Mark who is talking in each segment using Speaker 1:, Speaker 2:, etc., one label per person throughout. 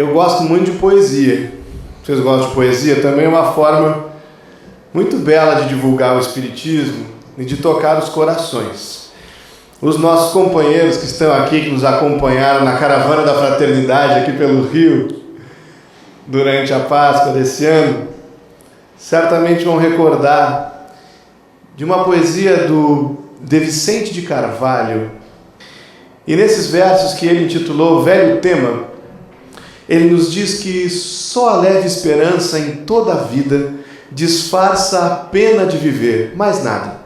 Speaker 1: Eu gosto muito de poesia. Vocês gostam de poesia? Também é uma forma muito bela de divulgar o Espiritismo e de tocar os corações. Os nossos companheiros que estão aqui, que nos acompanharam na caravana da fraternidade aqui pelo Rio, durante a Páscoa desse ano, certamente vão recordar de uma poesia de Vicente de Carvalho. E nesses versos que ele intitulou Velho Tema, ele nos diz que só a leve esperança em toda a vida disfarça a pena de viver, mais nada.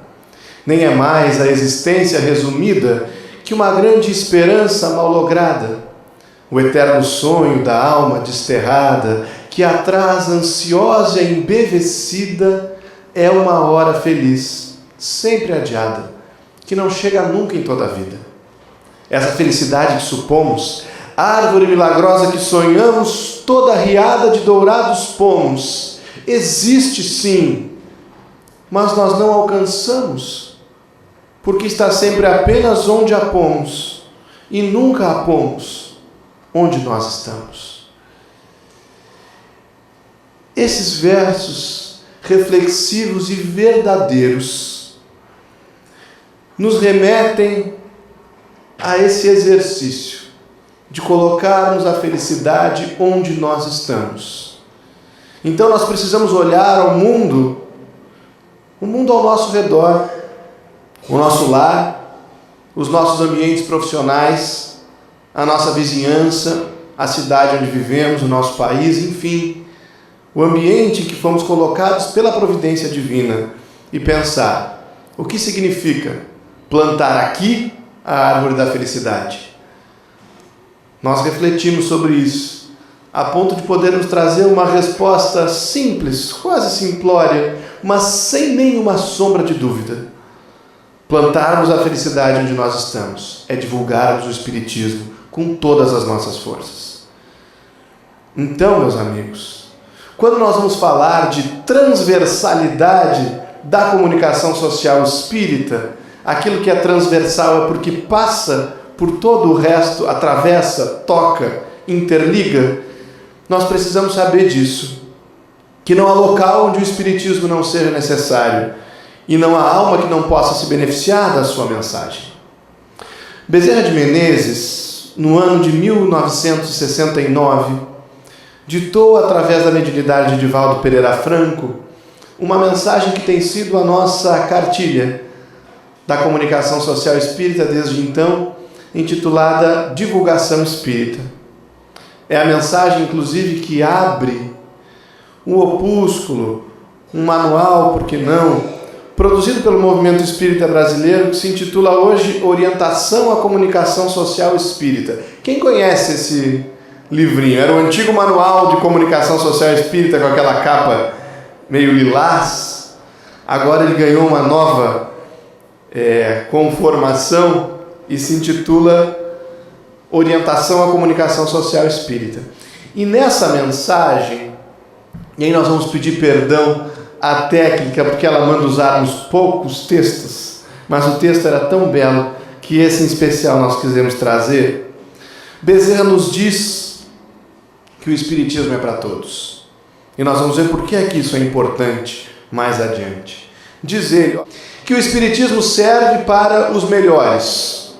Speaker 1: Nem é mais a existência resumida que uma grande esperança mal lograda, o eterno sonho da alma desterrada, que atrás ansiosa e embevecida é uma hora feliz, sempre adiada, que não chega nunca em toda a vida. Essa felicidade que supomos, árvore milagrosa que sonhamos, toda riada de dourados pomos, existe sim, mas nós não alcançamos, porque está sempre apenas onde a pomos, e nunca a pomos onde nós estamos. Esses versos reflexivos e verdadeiros nos remetem a esse exercício de colocarmos a felicidade onde nós estamos. Então nós precisamos olhar ao mundo, o mundo ao nosso redor, o nosso lar, os nossos ambientes profissionais, a nossa vizinhança, a cidade onde vivemos, o nosso país, enfim, o ambiente em que fomos colocados pela providência divina e pensar o que significa plantar aqui a árvore da felicidade. Nós refletimos sobre isso, a ponto de podermos trazer uma resposta simples, quase simplória, mas sem nenhuma sombra de dúvida. Plantarmos a felicidade onde nós estamos é divulgarmos o Espiritismo com todas as nossas forças. Então, meus amigos, quando nós vamos falar de transversalidade da comunicação social espírita, aquilo que é transversal é porque passa por todo o resto, atravessa, toca, interliga. Nós precisamos saber disso, que não há local onde o Espiritismo não seja necessário e não há alma que não possa se beneficiar da sua mensagem. Bezerra de Menezes, no ano de 1969, ditou, através da mediunidade de Divaldo Pereira Franco, uma mensagem que tem sido a nossa cartilha da comunicação social espírita desde então, intitulada Divulgação Espírita. É a mensagem, inclusive, que abre um opúsculo, um manual, por que não, produzido pelo Movimento Espírita Brasileiro, que se intitula hoje Orientação à Comunicação Social Espírita. Quem conhece esse livrinho? Era o antigo Manual de Comunicação Social Espírita, com aquela capa meio lilás. Agora ele ganhou uma nova conformação e se intitula Orientação à Comunicação Social Espírita. E nessa mensagem, e aí nós vamos pedir perdão à técnica, porque ela manda usarmos poucos textos, mas o texto era tão belo que esse em especial nós quisemos trazer. Bezerra nos diz que o Espiritismo é para todos. E nós vamos ver por que é que isso é importante mais adiante. Diz ele que o Espiritismo serve para os melhores,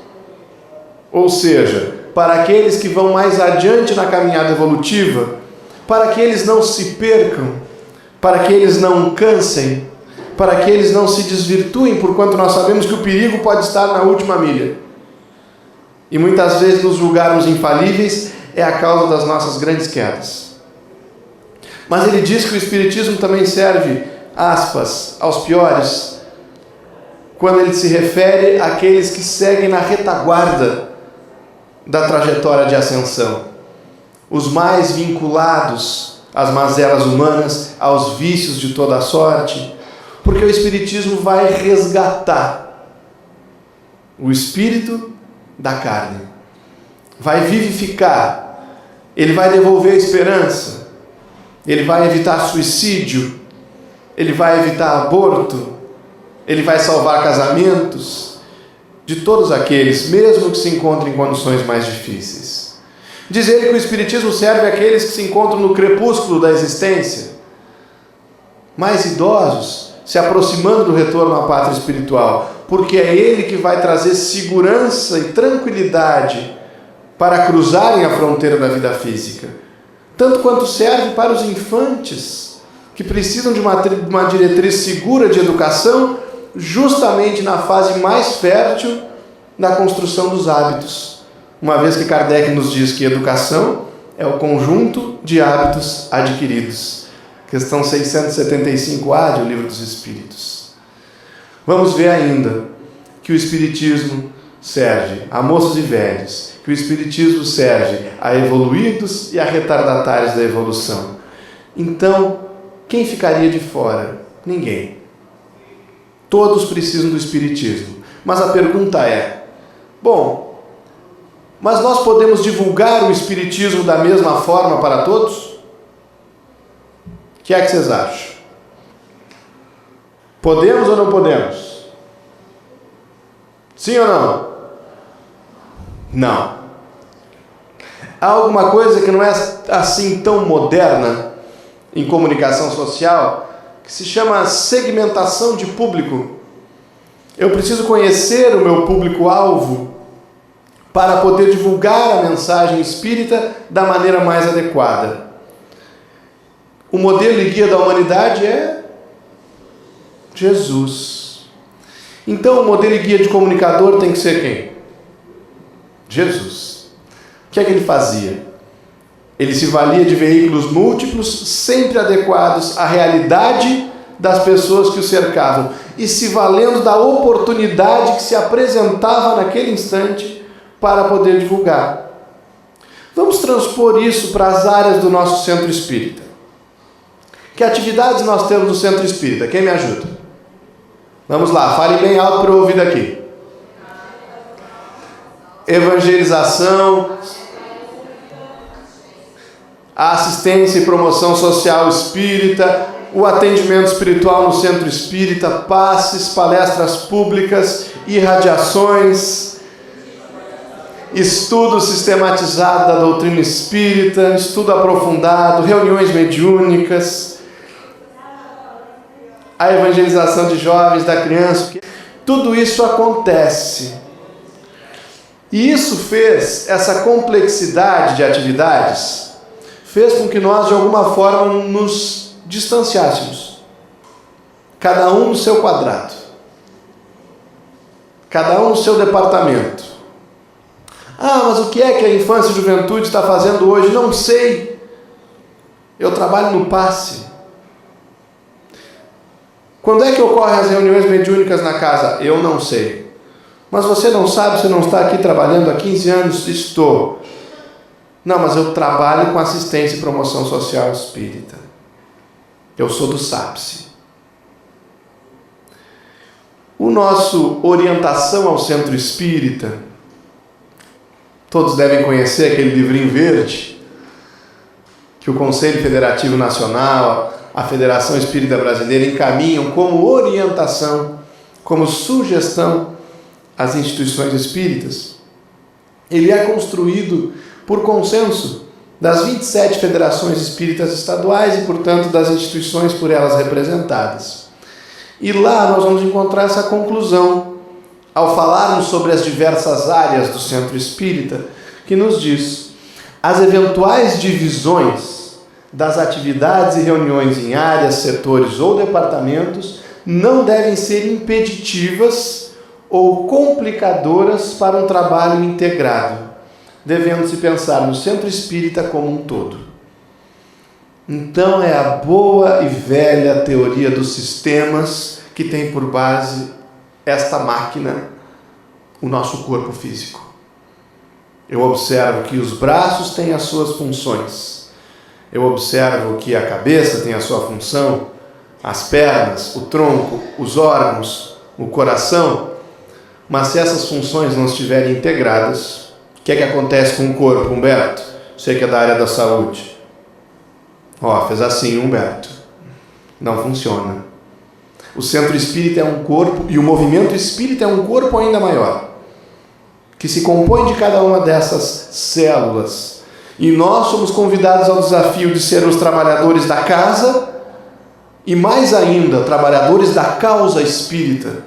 Speaker 1: ou seja, para aqueles que vão mais adiante na caminhada evolutiva, para que eles não se percam, para que eles não cansem, para que eles não se desvirtuem, porquanto nós sabemos que o perigo pode estar na última milha. E muitas vezes nos julgarmos infalíveis é a causa das nossas grandes quedas. Mas ele diz que o Espiritismo também serve, aspas, aos piores, quando ele se refere àqueles que seguem na retaguarda da trajetória de ascensão, os mais vinculados às mazelas humanas, aos vícios de toda a sorte, porque o Espiritismo vai resgatar o espírito da carne, vai vivificar, ele vai devolver a esperança, ele vai evitar suicídio, ele vai evitar aborto, ele vai salvar casamentos de todos aqueles, mesmo que se encontrem em condições mais difíceis. Diz ele que o Espiritismo serve àqueles que se encontram no crepúsculo da existência, mais idosos, se aproximando do retorno à pátria espiritual, porque é ele que vai trazer segurança e tranquilidade para cruzarem a fronteira da vida física, tanto quanto serve para os infantes, que precisam de uma diretriz segura de educação, justamente na fase mais fértil da construção dos hábitos, uma vez que Kardec nos diz que educação é o conjunto de hábitos adquiridos. Questão 675A do Livro dos Espíritos. Vamos ver ainda que o Espiritismo serve a moços e velhos, que o Espiritismo serve a evoluídos e a retardatários da evolução. Então, quem ficaria de fora? Ninguém. Todos precisam do Espiritismo. Mas a pergunta é, mas nós podemos divulgar o Espiritismo da mesma forma para todos? O que é que vocês acham? Podemos ou não podemos? Sim ou não? Não. Há alguma coisa que não é assim tão moderna em comunicação social, que se chama segmentação de público. Eu preciso conhecer o meu público-alvo para poder divulgar a mensagem espírita da maneira mais adequada. O modelo e guia da humanidade é Jesus. Então o modelo e guia de comunicador tem que ser quem? Jesus. O que é que ele fazia? Ele se valia de veículos múltiplos, sempre adequados à realidade das pessoas que o cercavam, e se valendo da oportunidade que se apresentava naquele instante para poder divulgar. Vamos transpor isso para as áreas do nosso centro espírita. Que atividades nós temos no centro espírita? Quem me ajuda? Vamos lá, fale bem alto para eu ouvir daqui. Evangelização, a assistência e promoção social espírita, o atendimento espiritual no centro espírita, passes, palestras públicas, irradiações, estudo sistematizado da doutrina espírita, estudo aprofundado, reuniões mediúnicas, a evangelização de jovens, da criança. Tudo isso acontece. E isso fez, essa complexidade de atividades, fez com que nós, de alguma forma, nos distanciássemos. Cada um no seu quadrado. Cada um no seu departamento. Mas o que é que a infância e juventude está fazendo hoje? Não sei. Eu trabalho no passe. Quando é que ocorrem as reuniões mediúnicas na casa? Eu não sei. Mas você não sabe, você não está aqui trabalhando há 15 anos? Estou. Não, mas eu trabalho com assistência e promoção social espírita. Eu sou do SAPSE. O nosso orientação ao centro espírita, todos devem conhecer aquele livrinho verde que o Conselho Federativo Nacional, a Federação Espírita Brasileira encaminham como orientação, como sugestão às instituições espíritas. Ele é construído por consenso das 27 federações espíritas estaduais e, portanto, das instituições por elas representadas. E lá nós vamos encontrar essa conclusão, ao falarmos sobre as diversas áreas do centro espírita, que nos diz: as eventuais divisões das atividades e reuniões em áreas, setores ou departamentos não devem ser impeditivas ou complicadoras para um trabalho integrado, devendo-se pensar no centro espírita como um todo. Então é a boa e velha teoria dos sistemas que tem por base esta máquina, o nosso corpo físico. Eu observo que os braços têm as suas funções. Eu observo que a cabeça tem a sua função, as pernas, o tronco, os órgãos, o coração. Mas se essas funções não estiverem integradas, o que é que acontece com o corpo, Humberto? Você que é da área da saúde. Fez assim, Humberto. Não funciona. O centro espírita é um corpo, e o movimento espírita é um corpo ainda maior, que se compõe de cada uma dessas células, E nós somos convidados ao desafio de sermos trabalhadores da casa e, mais ainda, trabalhadores da causa espírita,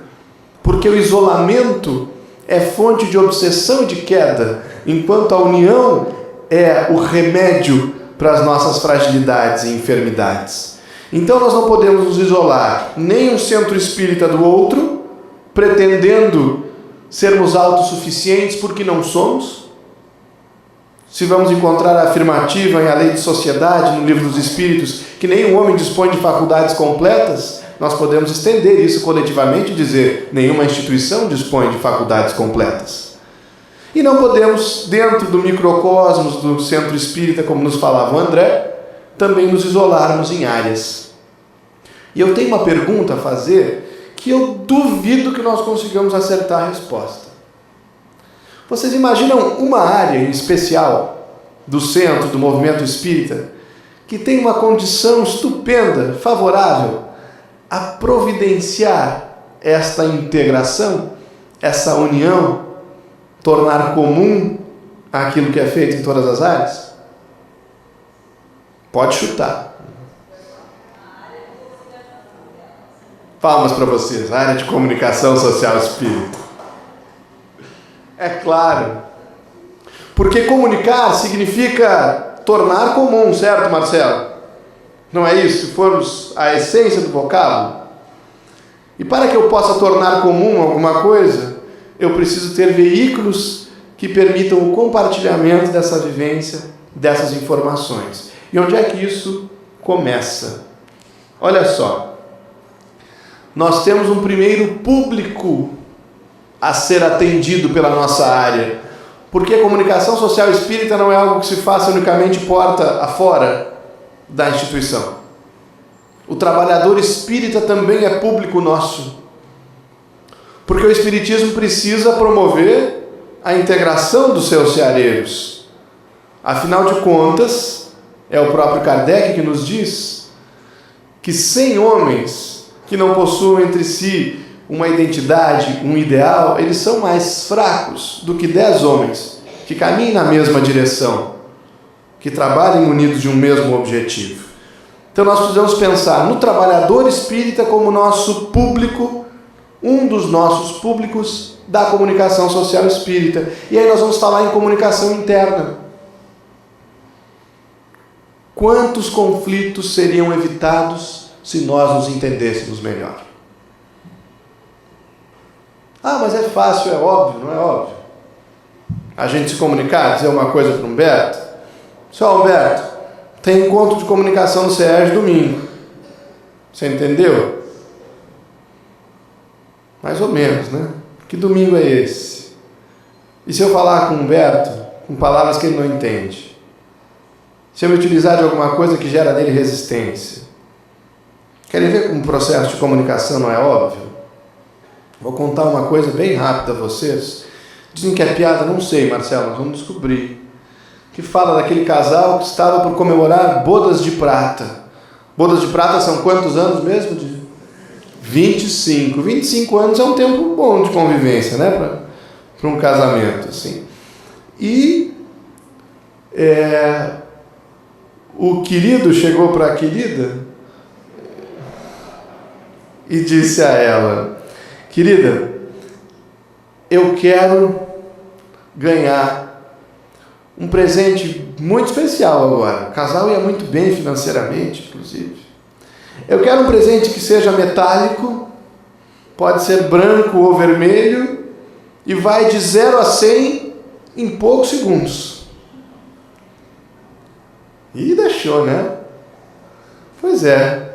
Speaker 1: porque o isolamento é fonte de obsessão e de queda, enquanto a união é o remédio para as nossas fragilidades e enfermidades. Então nós não podemos nos isolar, nem um centro espírita do outro, pretendendo sermos autossuficientes porque não somos. Se vamos encontrar a afirmativa em A Lei de Sociedade, no Livro dos Espíritos, que nenhum homem dispõe de faculdades completas, nós podemos estender isso coletivamente e dizer: nenhuma instituição dispõe de faculdades completas. E não podemos, dentro do microcosmos do centro espírita, como nos falava o André, também nos isolarmos em áreas. E eu tenho uma pergunta a fazer que eu duvido que nós consigamos acertar a resposta. Vocês imaginam uma área em especial do centro, do movimento espírita, que tem uma condição estupenda, favorável a providenciar esta integração, essa união, tornar comum aquilo que é feito em todas as áreas? Pode chutar. Palmas para vocês, a área de comunicação social espírita. É claro. Porque comunicar significa tornar comum, certo, Marcelo? Não é isso? Se formos a essência do vocábulo. E para que eu possa tornar comum alguma coisa, eu preciso ter veículos que permitam o compartilhamento dessa vivência, dessas informações. E onde é que isso começa? Olha só. Nós temos um primeiro público a ser atendido pela nossa área. Porque a comunicação social espírita não é algo que se faça unicamente porta afora da instituição. O trabalhador espírita também é público nosso. Porque o espiritismo precisa promover a integração dos seus ceareiros. Afinal de contas, é o próprio Kardec que nos diz que 100 homens que não possuem entre si uma identidade, um ideal, eles são mais fracos do que 10 homens que caminhem na mesma direção, que trabalhem unidos de um mesmo objetivo. Então nós precisamos pensar no trabalhador espírita como nosso público, um dos nossos públicos da comunicação social espírita. E aí nós vamos falar em comunicação interna. Quantos conflitos seriam evitados se nós nos entendêssemos melhor? Ah, mas é fácil, é óbvio, não é óbvio? A gente se comunicar, dizer uma coisa para o Humberto: Só Humberto, tem encontro de comunicação no CERJ domingo. Você entendeu? Mais ou menos, né? Que domingo é esse? E se eu falar com o Humberto com palavras que ele não entende? Se eu me utilizar de alguma coisa que gera nele resistência? Querem ver como o processo de comunicação não é óbvio? Vou contar uma coisa bem rápida a vocês. Dizem que é piada, não sei, Marcelo, nós vamos descobrir. Que fala daquele casal que estava por comemorar bodas de prata. Bodas de prata são quantos anos mesmo? De 25. 25 anos é um tempo bom de convivência, né? Para um casamento, assim. E o querido chegou para a querida e disse a ela: querida, eu quero ganhar um presente muito especial agora. O casal ia muito bem financeiramente, inclusive. Eu quero um presente que seja metálico, pode ser branco ou vermelho, e vai de 0 a 100 em poucos segundos. E deixou, né? Pois é.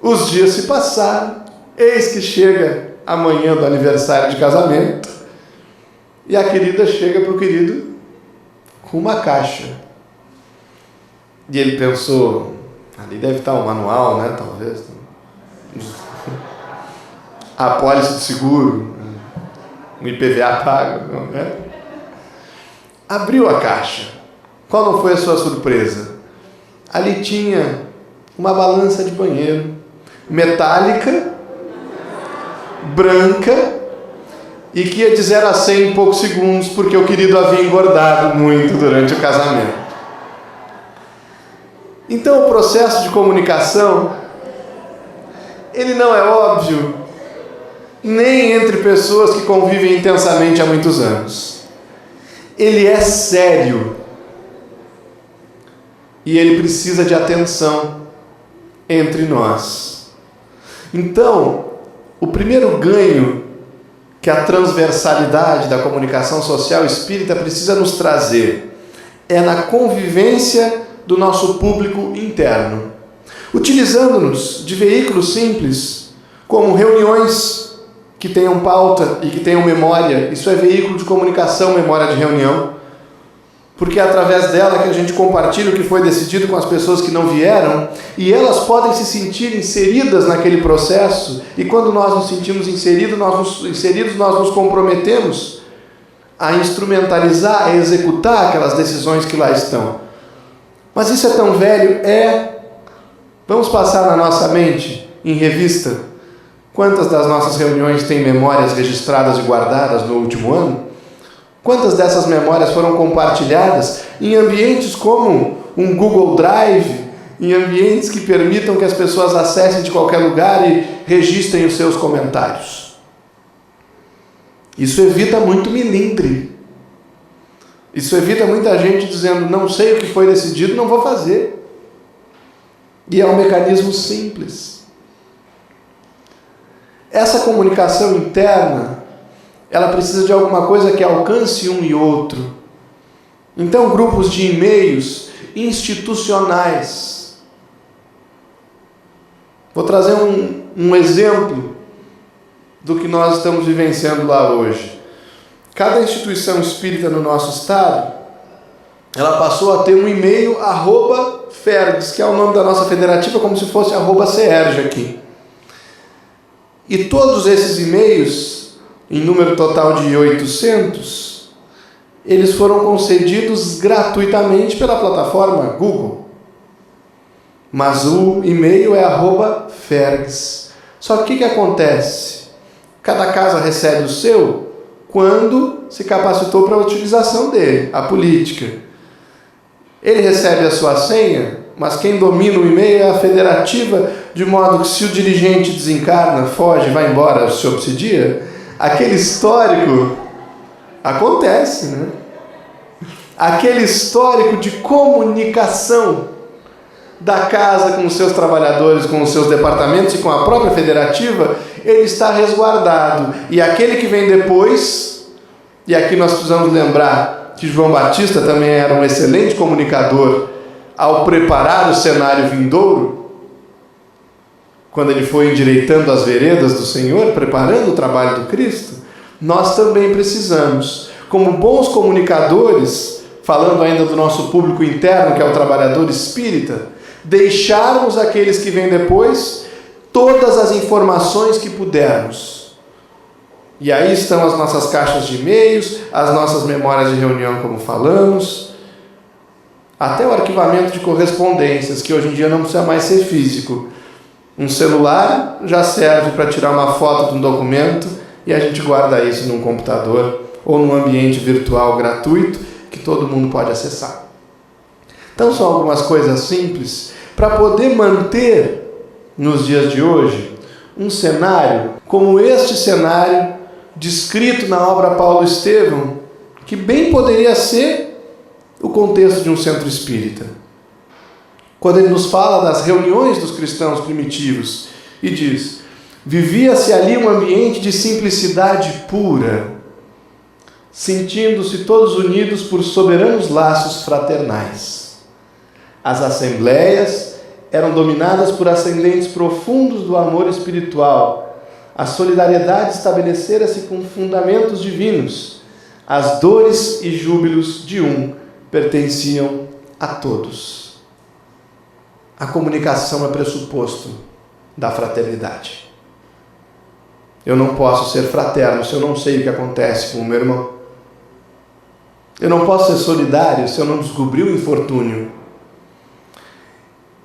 Speaker 1: Os dias se passaram, eis que chega a manhã do aniversário de casamento, e a querida chega para o querido com uma caixa. E ele pensou, ali deve estar um manual, né? Talvez. A apólice de seguro, um IPVA pago, né? Abriu a caixa. Qual não foi a sua surpresa? Ali tinha uma balança de banheiro, metálica, branca, e que ia de 0 a 100 em poucos segundos, porque o querido havia engordado muito durante o casamento. Então o processo de comunicação, ele não é óbvio nem entre pessoas que convivem intensamente há muitos anos. Ele é sério e ele precisa de atenção entre nós. Então, o primeiro ganho que a transversalidade da comunicação social espírita precisa nos trazer é na convivência do nosso público interno, utilizando-nos de veículos simples, como reuniões que tenham pauta e que tenham memória. Isso é veículo de comunicação, memória de reunião, porque é através dela que a gente compartilha o que foi decidido com as pessoas que não vieram, e elas podem se sentir inseridas naquele processo, e quando nós nos sentimos inseridos, nós nos comprometemos a instrumentalizar, a executar aquelas decisões que lá estão. Mas isso é tão velho? Vamos passar na nossa mente, em revista, quantas das nossas reuniões têm memórias registradas e guardadas no último ano? Quantas dessas memórias foram compartilhadas em ambientes como um Google Drive, em ambientes que permitam que as pessoas acessem de qualquer lugar e registrem os seus comentários? Isso evita muito milindre. Isso evita muita gente dizendo, não sei o que foi decidido, não vou fazer. E é um mecanismo simples. Essa comunicação interna, ela precisa de alguma coisa que alcance um e outro. Então, grupos de e-mails institucionais. Vou trazer um exemplo do que nós estamos vivenciando lá hoje. Cada instituição espírita no nosso estado, ela passou a ter um e-mail @fergs, que é o nome da nossa federativa, como se fosse @CERJ aqui. E todos esses e-mails, em número total de 800, eles foram concedidos gratuitamente pela plataforma Google. Mas o e-mail é @fergs. Só que o que acontece? Cada casa recebe o seu quando se capacitou para a utilização dele, a política. Ele recebe a sua senha, mas quem domina o e-mail é a federativa, de modo que se o dirigente desencarna, foge, vai embora, se obsidia, aquele histórico acontece, né? Aquele histórico de comunicação da casa com os seus trabalhadores, com os seus departamentos e com a própria federativa, ele está resguardado. E aquele que vem depois, e aqui nós precisamos lembrar que João Batista também era um excelente comunicador ao preparar o cenário vindouro, quando ele foi endireitando as veredas do Senhor, preparando o trabalho do Cristo. Nós também precisamos, como bons comunicadores, falando ainda do nosso público interno, que é o trabalhador espírita, deixarmos aqueles que vêm depois todas as informações que pudermos. E aí estão as nossas caixas de e-mails, as nossas memórias de reunião, como falamos, até o arquivamento de correspondências, que hoje em dia não precisa mais ser físico. Um celular já serve para tirar uma foto de um documento e a gente guarda isso num computador ou num ambiente virtual gratuito que todo mundo pode acessar. Então são algumas coisas simples para poder manter nos dias de hoje um cenário como este cenário descrito na obra Paulo Estevão, que bem poderia ser o contexto de um centro espírita. Quando ele nos fala das reuniões dos cristãos primitivos e diz: vivia-se ali um ambiente de simplicidade pura, sentindo-se todos unidos por soberanos laços fraternais. As assembleias eram dominadas por ascendentes profundos do amor espiritual. A solidariedade estabelecera-se com fundamentos divinos. As dores e júbilos de um pertenciam a todos. A comunicação é pressuposto da fraternidade. Eu não posso ser fraterno se eu não sei o que acontece com o meu irmão. Eu não posso ser solidário se eu não descobrir o infortúnio.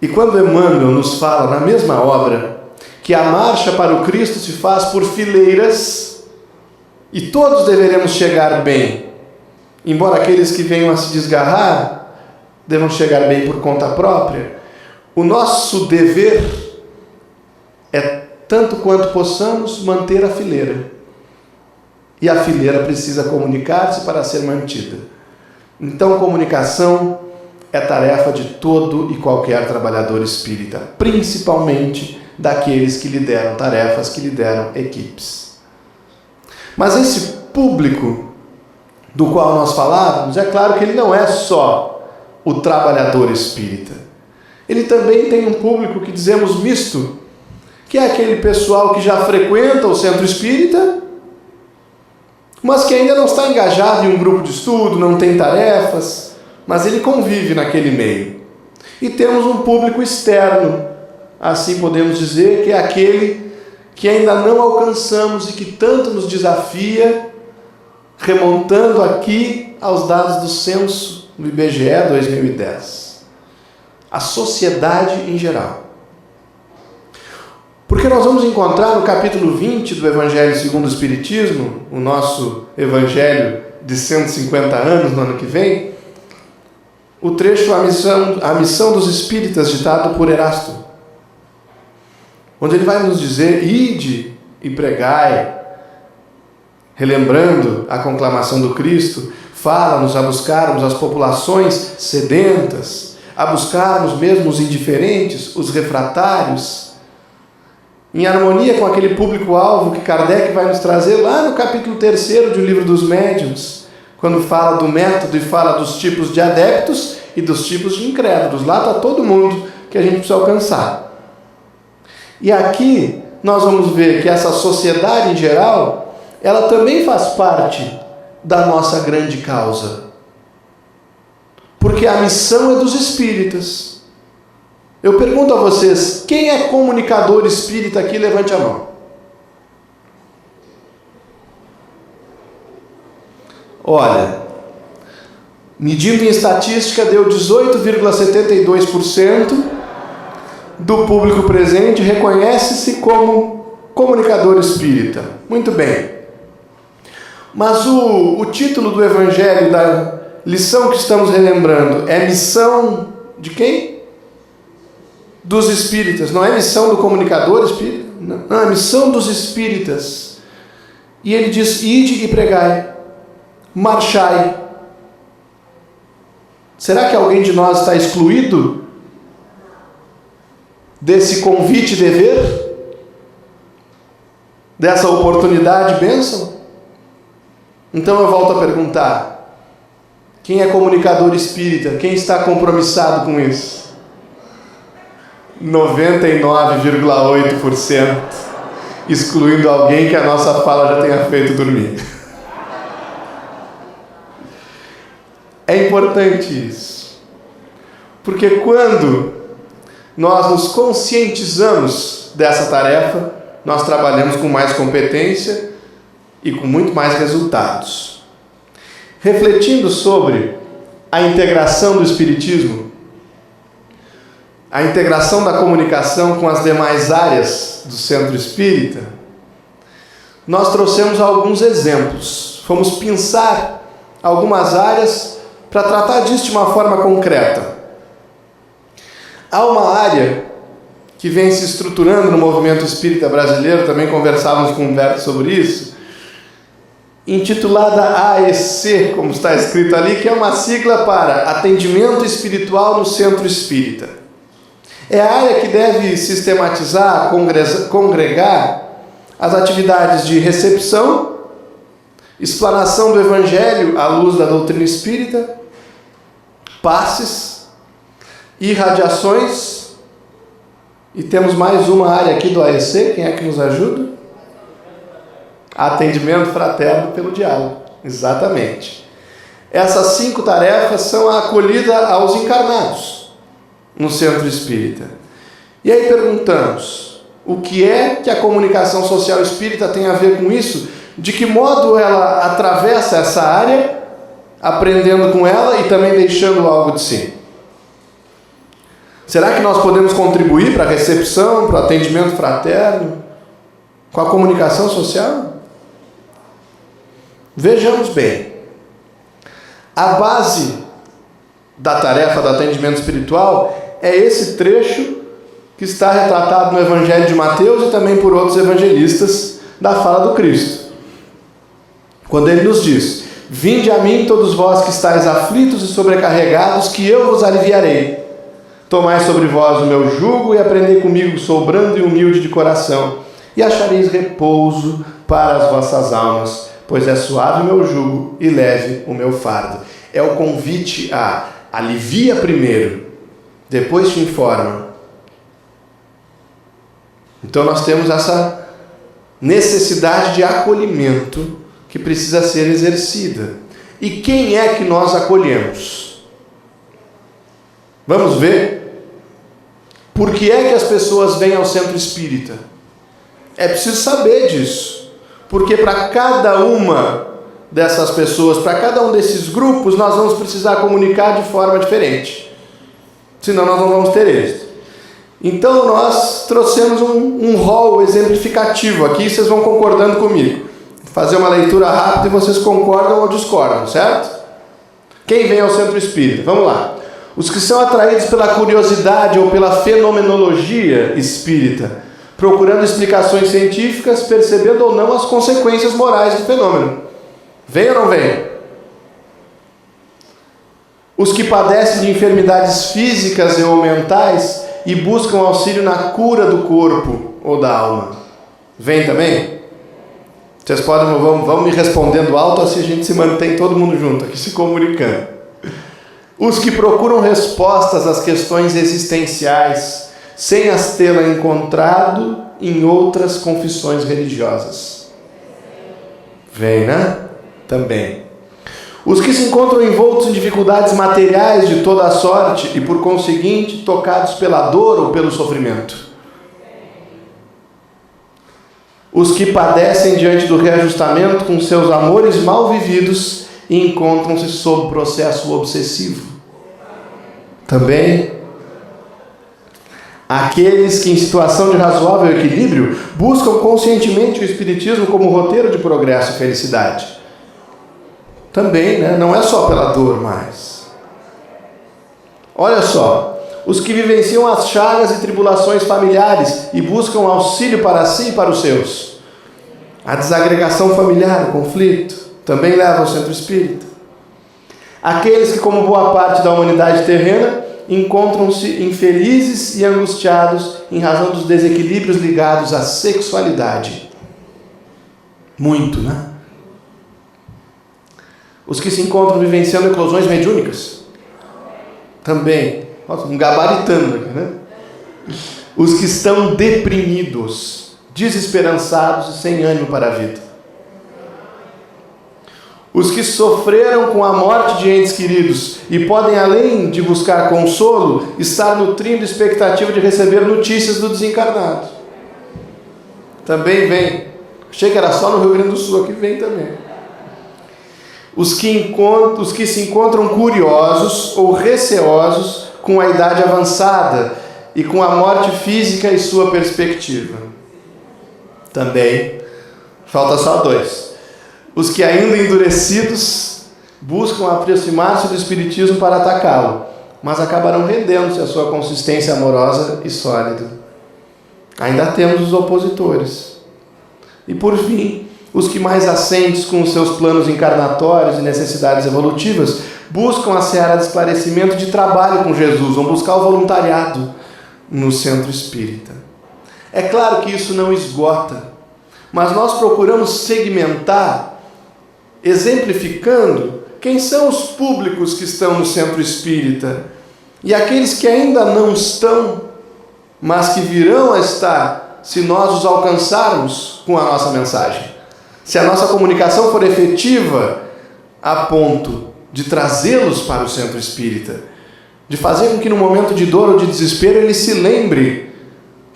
Speaker 1: E quando Emmanuel nos fala na mesma obra que a marcha para o Cristo se faz por fileiras, e todos deveremos chegar bem, embora aqueles que venham a se desgarrar devam chegar bem por conta própria. O nosso dever é, tanto quanto possamos, manter a fileira. E a fileira precisa comunicar-se para ser mantida. Então, comunicação é tarefa de todo e qualquer trabalhador espírita, principalmente daqueles que lideram tarefas, que lideram equipes. Mas esse público do qual nós falávamos, é claro que ele não é só o trabalhador espírita. Ele também tem um público que dizemos misto, que é aquele pessoal que já frequenta o centro espírita, mas que ainda não está engajado em um grupo de estudo, não tem tarefas, mas ele convive naquele meio. E temos um público externo, assim podemos dizer, que é aquele que ainda não alcançamos e que tanto nos desafia, remontando aqui aos dados do censo do IBGE 2010. A sociedade em geral. Porque nós vamos encontrar no capítulo 20 do Evangelho segundo o Espiritismo, o nosso Evangelho de 150 anos no ano que vem, o trecho A Missão dos Espíritas, ditado por Erasto, onde ele vai nos dizer: ide e pregai, relembrando a conclamação do Cristo, fala-nos a buscarmos as populações sedentas, a buscarmos mesmo os indiferentes, os refratários, em harmonia com aquele público-alvo que Kardec vai nos trazer lá no capítulo 3º do Livro dos Médiuns, quando fala do método e fala dos tipos de adeptos e dos tipos de incrédulos. Lá está todo mundo que a gente precisa alcançar. E aqui nós vamos ver que essa sociedade em geral, ela também faz parte da nossa grande causa. Porque a missão é dos espíritas. Eu pergunto a vocês, quem é comunicador espírita aqui? Levante a mão. Olha, medindo em estatística, deu 18,72% do público presente reconhece-se como comunicador espírita. Muito bem. Mas o título do Evangelho, da lição que estamos relembrando, é missão de quem? Dos espíritas. Não é missão do comunicador espírita? Não, é missão dos espíritas. E ele diz: ide e pregai, marchai. Será que alguém de nós está excluído desse convite e dever? Dessa oportunidade, bênção? Então eu volto a perguntar: quem é comunicador espírita? Quem está compromissado com isso? 99,8%, excluindo alguém que a nossa fala já tenha feito dormir. É importante isso, porque quando nós nos conscientizamos dessa tarefa, nós trabalhamos com mais competência e com muito mais resultados. Refletindo sobre a integração do Espiritismo, a integração da comunicação com as demais áreas do Centro Espírita, nós trouxemos alguns exemplos. Fomos pensar algumas áreas para tratar disso de uma forma concreta. Há uma área que vem se estruturando no movimento espírita brasileiro, também conversávamos com o Humberto sobre isso, intitulada AEC, como está escrito ali, que é uma sigla para Atendimento Espiritual no Centro Espírita. É a área que deve sistematizar, congregar as atividades de recepção, explanação do Evangelho à luz da doutrina espírita, passes, irradiações, e temos mais uma área aqui do AEC, quem é que nos ajuda? Atendimento fraterno pelo diálogo, exatamente. Essas 5 tarefas são a acolhida aos encarnados no Centro Espírita. E aí perguntamos, o que é que a comunicação social espírita tem a ver com isso? De que modo ela atravessa essa área, aprendendo com ela e também deixando algo de si? Será que nós podemos contribuir para a recepção, para o atendimento fraterno, com a comunicação social? Vejamos bem, a base da tarefa do atendimento espiritual é esse trecho que está retratado no Evangelho de Mateus e também por outros evangelistas da fala do Cristo. Quando ele nos diz: vinde a mim todos vós que estáis aflitos e sobrecarregados, que eu vos aliviarei. Tomai sobre vós o meu jugo e aprendei comigo, que sou brando e humilde de coração, e achareis repouso para as vossas almas, pois é suave o meu jugo e leve o meu fardo. É o convite a alivia primeiro, depois te informa. Então nós temos essa necessidade de acolhimento que precisa ser exercida. E quem é que nós acolhemos? Vamos ver? Por que é que as pessoas vêm ao centro espírita? É preciso saber disso. Porque para cada uma dessas pessoas, para cada um desses grupos, nós vamos precisar comunicar de forma diferente. Senão nós não vamos ter êxito. Então nós trouxemos um rol exemplificativo aqui, vocês vão concordando comigo. Vou fazer uma leitura rápida e vocês concordam ou discordam, certo? Quem vem ao centro espírita? Vamos lá. Os que são atraídos pela curiosidade ou pela fenomenologia espírita, procurando explicações científicas, percebendo ou não as consequências morais do fenômeno. Vem ou não vem? Os que padecem de enfermidades físicas ou mentais e buscam auxílio na cura do corpo ou da alma. Vem também? Vocês podem, vão me respondendo alto, assim a gente se mantém todo mundo junto aqui se comunicando. Os que procuram respostas às questões existenciais, sem as tê-la encontrado em outras confissões religiosas. Vem, né? Também. Os que se encontram envoltos em dificuldades materiais de toda a sorte e, por conseguinte, tocados pela dor ou pelo sofrimento. Os que padecem diante do reajustamento com seus amores mal vividos e encontram-se sob processo obsessivo. Também. Aqueles que, em situação de razoável equilíbrio, buscam conscientemente o Espiritismo como roteiro de progresso e felicidade. Também, né? Não é só pela dor mais. Olha só, os que vivenciam as chagas e tribulações familiares e buscam auxílio para si e para os seus. A desagregação familiar, o conflito, também leva ao centro espírita. Aqueles que, como boa parte da humanidade terrena, encontram-se infelizes e angustiados em razão dos desequilíbrios ligados à sexualidade. Muito, né? Os que se encontram vivenciando eclosões mediúnicas. Também. Nossa, um gabaritando aqui, né? Os que estão deprimidos, desesperançados e sem ânimo para a vida. Os que sofreram com a morte de entes queridos e podem, além de buscar consolo, estar nutrindo expectativa de receber notícias do desencarnado. Também vem. Achei que era só no Rio Grande do Sul, aqui vem também. Os que se encontram curiosos ou receosos com a idade avançada e com a morte física e sua perspectiva. Também, falta só 2. Os que ainda endurecidos buscam aproximar-se do Espiritismo para atacá-lo, mas acabarão rendendo-se à sua consistência amorosa e sólida. Ainda temos os opositores. E por fim, os que mais assentes com os seus planos encarnatórios e necessidades evolutivas buscam a seara de esclarecimento de trabalho com Jesus, vão buscar o voluntariado no centro espírita. É claro que isso não esgota, mas nós procuramos segmentar, exemplificando quem são os públicos que estão no centro espírita e aqueles que ainda não estão, mas que virão a estar se nós os alcançarmos com a nossa mensagem. Se a nossa comunicação for efetiva a ponto de trazê-los para o centro espírita, de fazer com que no momento de dor ou de desespero ele se lembre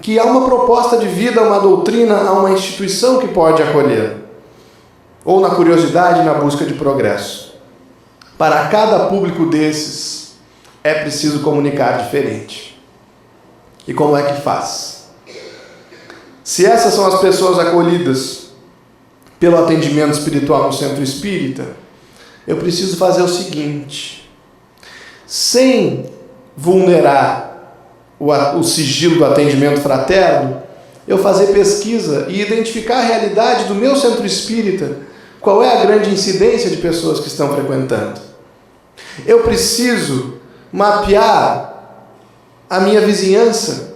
Speaker 1: que há uma proposta de vida, uma doutrina, há uma instituição que pode acolher, ou na curiosidade, na busca de progresso. Para cada público desses, é preciso comunicar diferente. E como é que faz? Se essas são as pessoas acolhidas pelo atendimento espiritual no centro espírita, eu preciso fazer o seguinte: sem vulnerar o sigilo do atendimento fraterno, eu fazer pesquisa e identificar a realidade do meu centro espírita, qual é a grande incidência de pessoas que estão frequentando. Eu preciso mapear a minha vizinhança.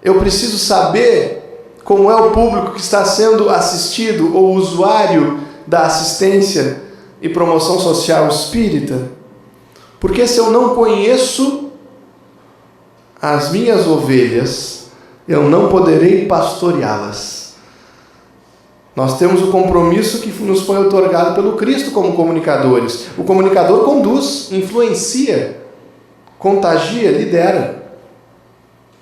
Speaker 1: Eu preciso saber como é o público que está sendo assistido ou usuário da assistência e promoção social espírita. Porque se eu não conheço as minhas ovelhas, eu não poderei pastoreá-las. Nós temos o compromisso que nos foi otorgado pelo Cristo como comunicadores. O comunicador conduz, influencia, contagia, lidera.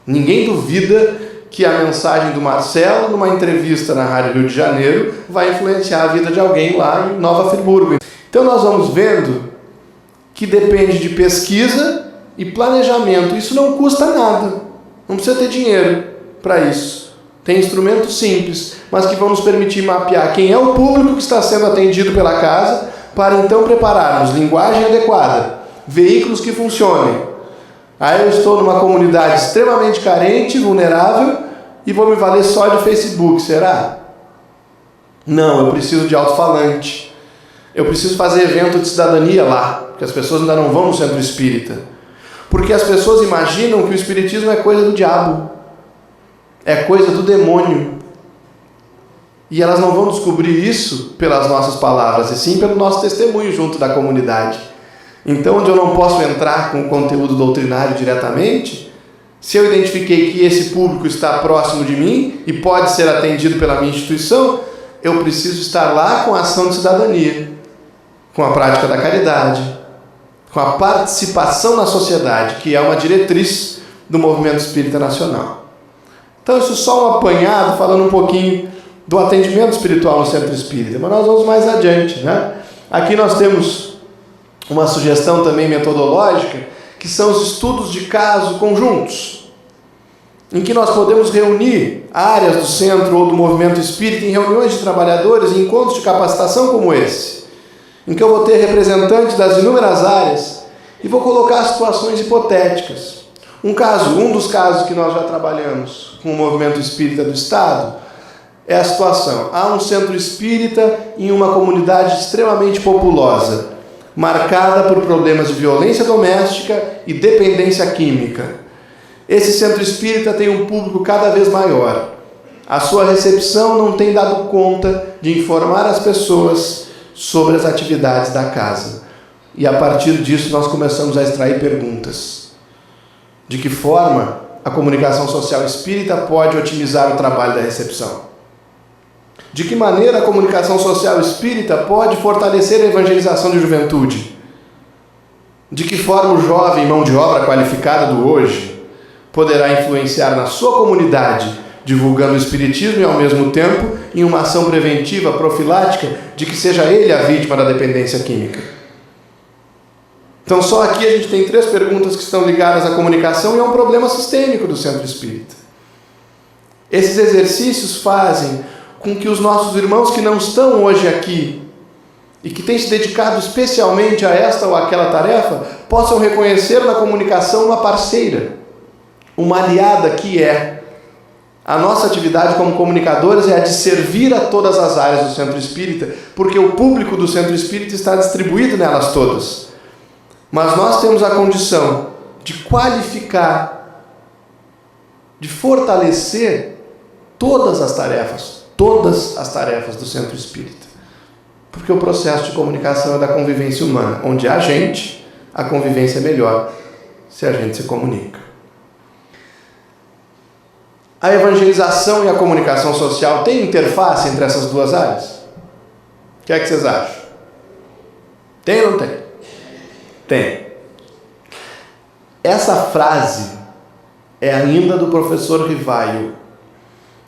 Speaker 1: Ninguém duvida que a mensagem do Marcelo, numa entrevista na Rádio Rio de Janeiro, vai influenciar a vida de alguém lá em Nova Friburgo. Então nós vamos vendo que depende de pesquisa e planejamento. Isso não custa nada. Não precisa ter dinheiro para isso. Tem instrumentos simples, mas que vão nos permitir mapear quem é o público que está sendo atendido pela casa, para então prepararmos linguagem adequada, veículos que funcionem. Aí eu estou numa comunidade extremamente carente, vulnerável, e vou me valer só de Facebook, será? Não, eu preciso de alto-falante. Eu preciso fazer evento de cidadania lá, porque as pessoas ainda não vão no centro espírita. Porque as pessoas imaginam que o espiritismo é coisa do diabo, é coisa do demônio. E elas não vão descobrir isso pelas nossas palavras, e sim pelo nosso testemunho junto da comunidade. Então, onde eu não posso entrar com o conteúdo doutrinário diretamente, se eu identifiquei que esse público está próximo de mim e pode ser atendido pela minha instituição, eu preciso estar lá com a ação de cidadania, com a prática da caridade, com a participação na sociedade, que é uma diretriz do movimento espírita nacional. Então, isso é só um apanhado, falando um pouquinho do atendimento espiritual no centro espírita, mas nós vamos mais adiante, né? Aqui nós temos uma sugestão também metodológica, que são os estudos de caso conjuntos, em que nós podemos reunir áreas do centro ou do movimento espírita em reuniões de trabalhadores, em encontros de capacitação como esse, em que eu vou ter representantes das inúmeras áreas e vou colocar situações hipotéticas. Um dos casos que nós já trabalhamos com o movimento espírita do Estado é a situação: há um centro espírita em uma comunidade extremamente populosa, marcada por problemas de violência doméstica e dependência química. Esse centro espírita tem um público cada vez maior. A sua recepção não tem dado conta de informar as pessoas sobre as atividades da casa. E a partir disso nós começamos a extrair perguntas. De que forma a comunicação social espírita pode otimizar o trabalho da recepção? De que maneira a comunicação social espírita pode fortalecer a evangelização de juventude? De que forma o jovem mão de obra qualificada do hoje poderá influenciar na sua comunidade, divulgando o espiritismo e ao mesmo tempo em uma ação preventiva, profilática, de que seja ele a vítima da dependência química? Então só aqui a gente tem 3 perguntas que estão ligadas à comunicação e é um problema sistêmico do centro espírita. Esses exercícios fazem com que os nossos irmãos que não estão hoje aqui e que têm se dedicado especialmente a esta ou aquela tarefa, possam reconhecer na comunicação uma parceira, uma aliada que é. A nossa atividade como comunicadores é a de servir a todas as áreas do centro espírita, porque o público do centro espírita está distribuído nelas todas. Mas nós temos a condição de qualificar, de fortalecer todas as tarefas do centro espírita. Porque o processo de comunicação é da convivência humana. Onde há gente, a convivência é melhor se a gente se comunica. A evangelização e a comunicação social têm interface entre essas duas áreas? O que é que vocês acham? Tem ou não tem? Tem. Essa frase é ainda do professor Rivaio.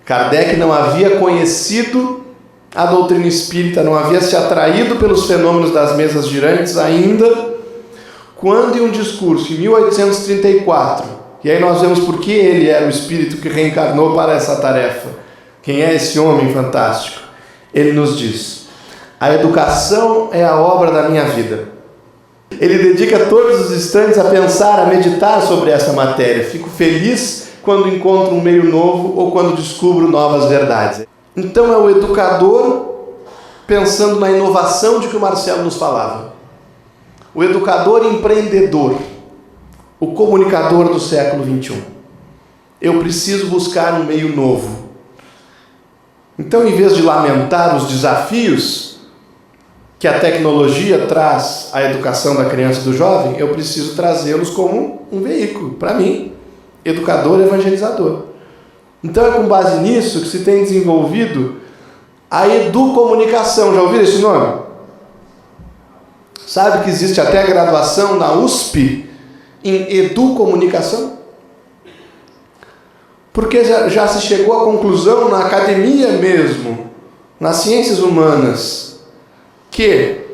Speaker 1: Kardec não havia conhecido a doutrina espírita, não havia se atraído pelos fenômenos das mesas girantes ainda, quando em um discurso, em 1834, e aí nós vemos por que ele era o espírito que reencarnou para essa tarefa. Quem é esse homem fantástico? Ele nos diz: a educação é a obra da minha vida. Ele dedica todos os instantes a pensar, a meditar sobre essa matéria. Fico feliz quando encontro um meio novo ou quando descubro novas verdades. Então é o educador pensando na inovação de que o Marcelo nos falava. O educador empreendedor, o comunicador do século XXI. Eu preciso buscar um meio novo. Então, em vez de lamentar os desafios que a tecnologia traz à educação da criança e do jovem, eu preciso trazê-los como um veículo, para mim, educador e evangelizador. Então é com base nisso que se tem desenvolvido a educomunicação. Já ouviram esse nome? Sabe que existe até a graduação na USP em educomunicação? Porque já se chegou à conclusão na academia mesmo, nas ciências humanas, que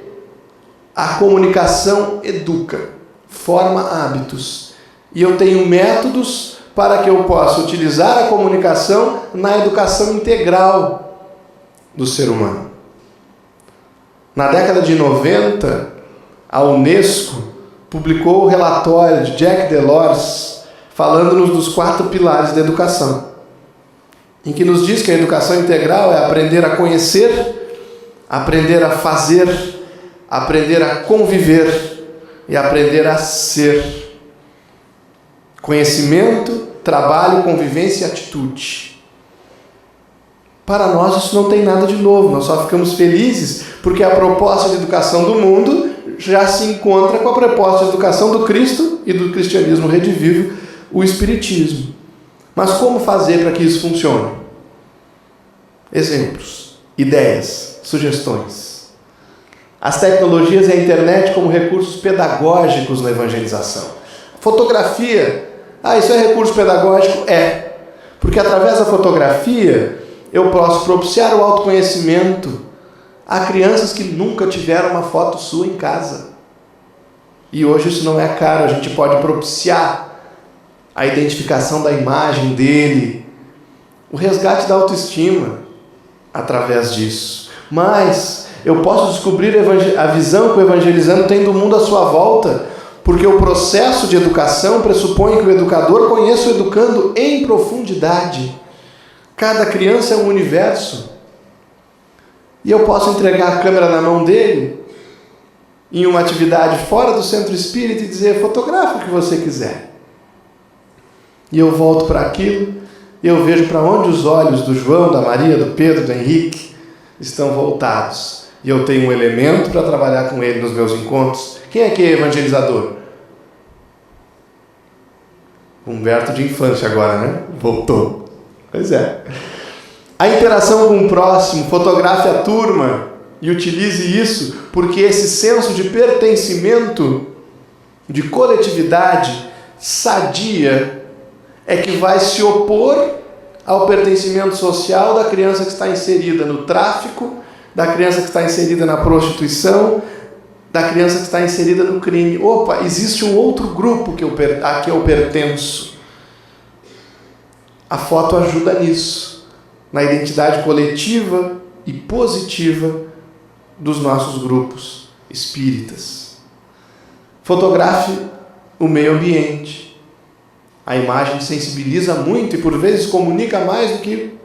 Speaker 1: a comunicação educa, forma hábitos. E eu tenho métodos para que eu possa utilizar a comunicação na educação integral do ser humano. Na década de 90, a Unesco publicou o relatório de Jacques Delors, falando-nos dos 4 pilares da educação, em que nos diz que a educação integral é aprender a conhecer, aprender a fazer, aprender a conviver e aprender a ser. Conhecimento, trabalho, convivência e atitude. Para nós isso não tem nada de novo, nós só ficamos felizes porque a proposta de educação do mundo já se encontra com a proposta de educação do Cristo e do cristianismo redivivo, o Espiritismo. Mas como fazer para que isso funcione? Exemplos, ideias, sugestões. As tecnologias e a internet como recursos pedagógicos na evangelização. Fotografia, isso é recurso pedagógico? É. Porque através da fotografia eu posso propiciar o autoconhecimento a crianças que nunca tiveram uma foto sua em casa. E hoje isso não é caro, a gente pode propiciar a identificação da imagem dele, o resgate da autoestima através disso. Mas eu posso descobrir a visão que o evangelizando tem do mundo à sua volta, porque o processo de educação pressupõe que o educador conheça o educando em profundidade. Cada criança é um universo. E eu posso entregar a câmera na mão dele em uma atividade fora do centro espírita e dizer: fotografe o que você quiser. E eu volto para aquilo e eu vejo para onde os olhos do João, da Maria, do Pedro, do Henrique estão voltados. E eu tenho um elemento para trabalhar com ele nos meus encontros. Quem é que é evangelizador? Humberto de infância agora, né? Voltou. Pois é. A interação com o próximo, fotografe a turma e utilize isso, porque esse senso de pertencimento, de coletividade sadia, é que vai se opor ao pertencimento social da criança que está inserida no tráfico, da criança que está inserida na prostituição, da criança que está inserida no crime. Opa, existe um outro grupo a que eu pertenço. A foto ajuda nisso, na identidade coletiva e positiva dos nossos grupos espíritas. Fotografe o meio ambiente. A imagem sensibiliza muito e por vezes comunica mais do que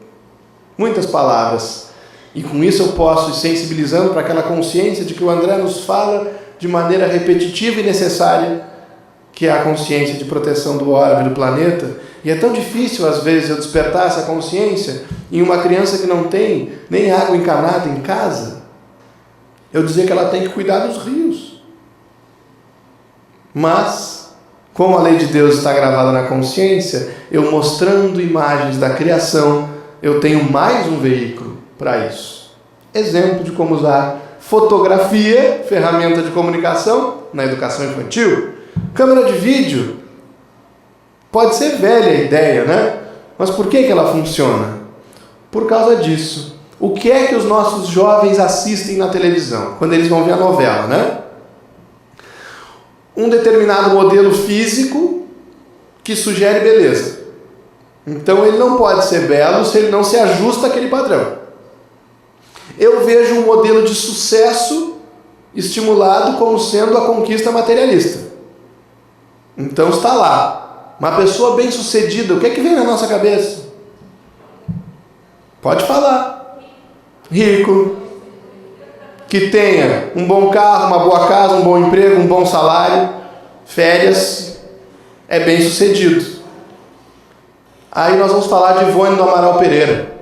Speaker 1: muitas palavras. E com isso eu posso ir sensibilizando para aquela consciência de que o André nos fala de maneira repetitiva e necessária, que é a consciência de proteção do orbe do planeta. E é tão difícil às vezes eu despertar essa consciência em uma criança que não tem nem água encanada em casa. Eu dizer que ela tem que cuidar dos rios. Mas como a lei de Deus está gravada na consciência, eu mostrando imagens da criação, eu tenho mais um veículo para isso. Exemplo de como usar fotografia, ferramenta de comunicação, na educação infantil. Câmera de vídeo. Pode ser velha a ideia, né? Mas por que ela funciona? Por causa disso. O que é que os nossos jovens assistem na televisão, quando eles vão ver a novela, né? Um determinado modelo físico que sugere beleza. Então ele não pode ser belo se ele não se ajusta àquele padrão. eu vejo um modelo de sucesso estimulado como sendo a conquista materialista. Então está lá. Uma pessoa bem-sucedida, o que é que vem na nossa cabeça? Pode falar. Rico, que tenha um bom carro, uma boa casa, um bom emprego, um bom salário, férias, é bem-sucedido. Aí nós vamos falar de Ivone do Amaral Pereira.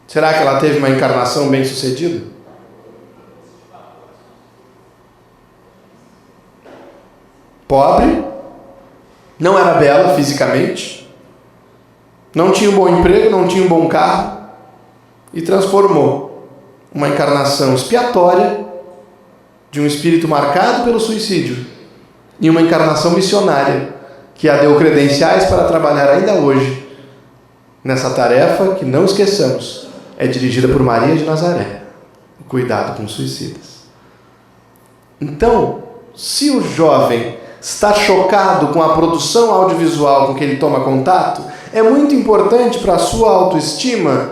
Speaker 1: Será que ela teve uma encarnação bem-sucedida? Pobre, não era bela fisicamente, não tinha um bom emprego, não tinha um bom carro, e transformou uma encarnação expiatória de um espírito marcado pelo suicídio em uma encarnação missionária que a deu credenciais para trabalhar ainda hoje nessa tarefa que, não esqueçamos, é dirigida por Maria de Nazaré, o cuidado com suicidas. Então, se o jovem está chocado com a produção audiovisual com que ele toma contato, é muito importante para a sua autoestima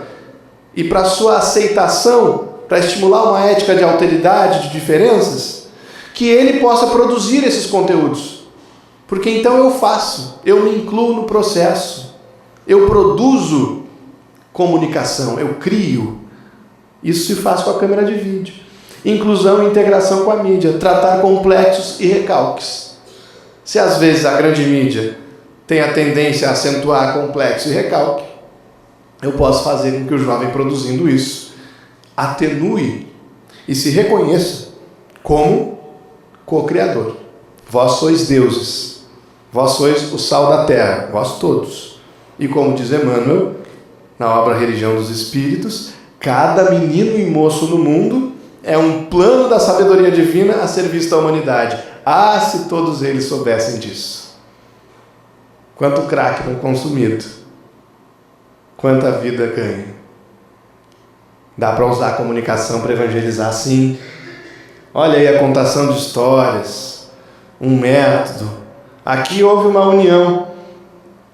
Speaker 1: e para a sua aceitação, para estimular uma ética de alteridade, de diferenças, que ele possa produzir esses conteúdos. Porque então eu faço, eu me incluo no processo, eu produzo comunicação, eu crio. Isso se faz com a câmera de vídeo. Inclusão e integração com a mídia, tratar complexos e recalques. Se às vezes a grande mídia tem a tendência a acentuar complexo e recalque, eu posso fazer com que o jovem produzindo isso atenue e se reconheça como co-criador. Vós sois deuses, vós sois o sal da terra, vós todos. E como diz Emmanuel, na obra Religião dos Espíritos, cada menino e moço no mundo é um plano da sabedoria divina a serviço da humanidade. Ah, se todos eles soubessem disso! Quanto crack não consumido, quanta vida ganha. Dá para usar a comunicação para evangelizar, sim. Olha aí a contação de histórias, um método. Aqui houve uma união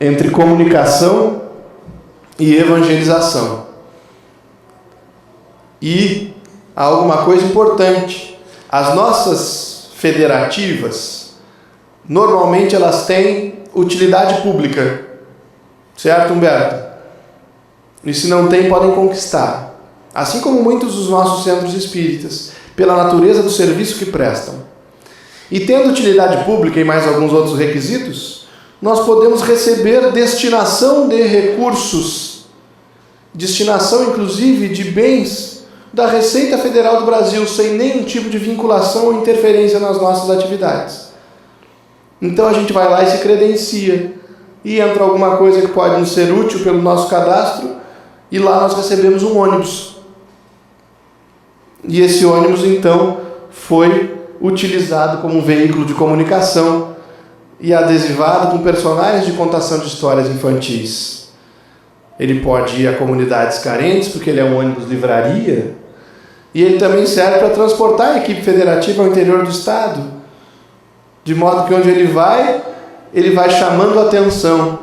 Speaker 1: entre comunicação e evangelização. E há alguma coisa importante. As nossas federativas, normalmente elas têm utilidade pública. Certo, Humberto? E se não tem, podem conquistar. Assim como muitos dos nossos centros espíritas, pela natureza do serviço que prestam. E tendo utilidade pública e mais alguns outros requisitos, nós podemos receber destinação de recursos, destinação inclusive de bens da Receita Federal do Brasil, sem nenhum tipo de vinculação ou interferência nas nossas atividades. Então a gente vai lá e se credencia, e entra alguma coisa que pode nos ser útil pelo nosso cadastro, e lá nós recebemos um ônibus. E esse ônibus então foi utilizado como um veículo de comunicação e adesivado com personagens de contação de histórias infantis. Ele pode ir a comunidades carentes, porque ele é um ônibus livraria, e ele também serve para transportar a equipe federativa ao interior do estado, de modo que onde ele vai chamando a atenção.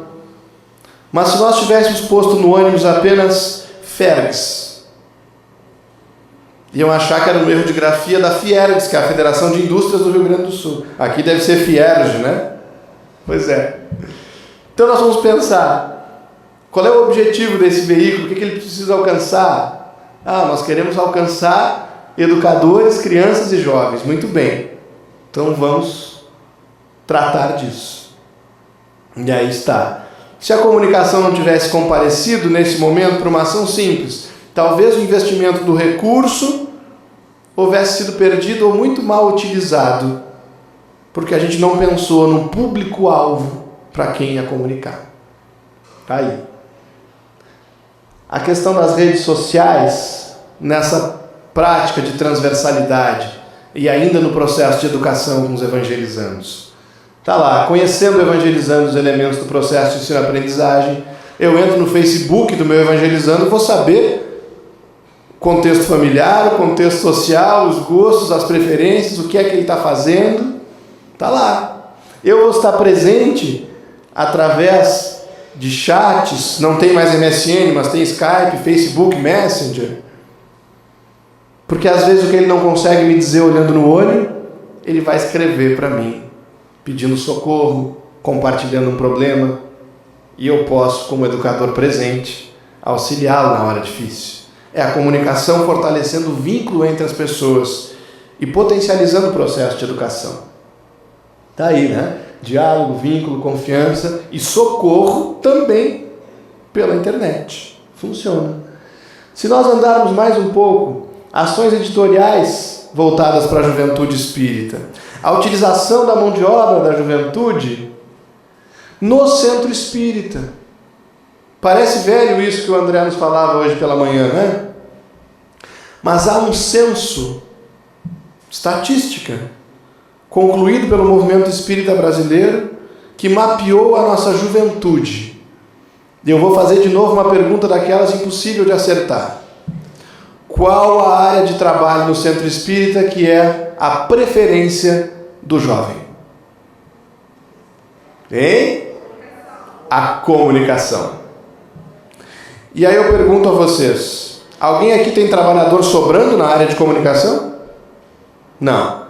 Speaker 1: Mas se nós tivéssemos posto no ônibus apenas Fergs, iam achar que era um erro de grafia da Fiergs, que é a Federação de Indústrias do Rio Grande do Sul. Aqui deve ser Fierge, né? Pois é. Então nós vamos pensar, qual é o objetivo desse veículo? O que ele precisa alcançar? Nós queremos alcançar educadores, crianças e jovens. Muito bem. Então vamos tratar disso. E aí está. Se a comunicação não tivesse comparecido nesse momento para uma ação simples, talvez o investimento do recurso houvesse sido perdido ou muito mal utilizado, porque a gente não pensou no público-alvo para quem ia comunicar. Está aí. A questão das redes sociais, nessa prática de transversalidade e ainda no processo de educação com os evangelizandos. Está lá, conhecendo e evangelizando os elementos do processo de ensino-aprendizagem. Eu entro no Facebook do meu evangelizando, vou saber contexto familiar, o contexto social, os gostos, as preferências, o que é que ele está fazendo. Está lá. Eu vou estar presente através de chats, não tem mais MSN, mas tem Skype, Facebook, Messenger. Porque às vezes o que ele não consegue me dizer olhando no olho, ele vai escrever para mim, pedindo socorro, compartilhando um problema, e eu posso, como educador presente, auxiliá-lo na hora difícil. É a comunicação fortalecendo o vínculo entre as pessoas e potencializando o processo de educação. Está aí, né? Diálogo, vínculo, confiança e socorro também pela internet. Funciona. Se nós andarmos mais um pouco, ações editoriais voltadas para a juventude espírita, a utilização da mão de obra da juventude no centro espírita. Parece velho isso que o André nos falava hoje pela manhã, né? Mas há um censo, estatística, concluído pelo movimento espírita brasileiro, que mapeou a nossa juventude. E eu vou fazer de novo uma pergunta daquelas impossível de acertar. Qual a área de trabalho no centro espírita que é a preferência do jovem? Hein? A comunicação. E aí eu pergunto a vocês, alguém aqui tem trabalhador sobrando na área de comunicação? Não.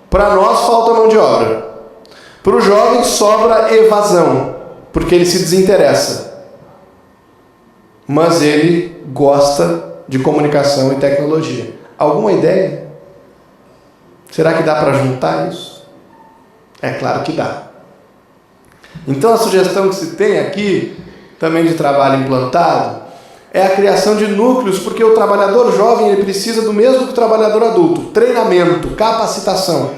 Speaker 1: Para nós falta mão de obra. Para o jovem sobra evasão, porque ele se desinteressa. Mas ele gosta de comunicação e tecnologia. Alguma ideia? Será que dá para juntar isso? É claro que dá. Então a sugestão que se tem aqui, também de trabalho implantado, é a criação de núcleos, porque o trabalhador jovem ele precisa do mesmo que o trabalhador adulto: treinamento, capacitação.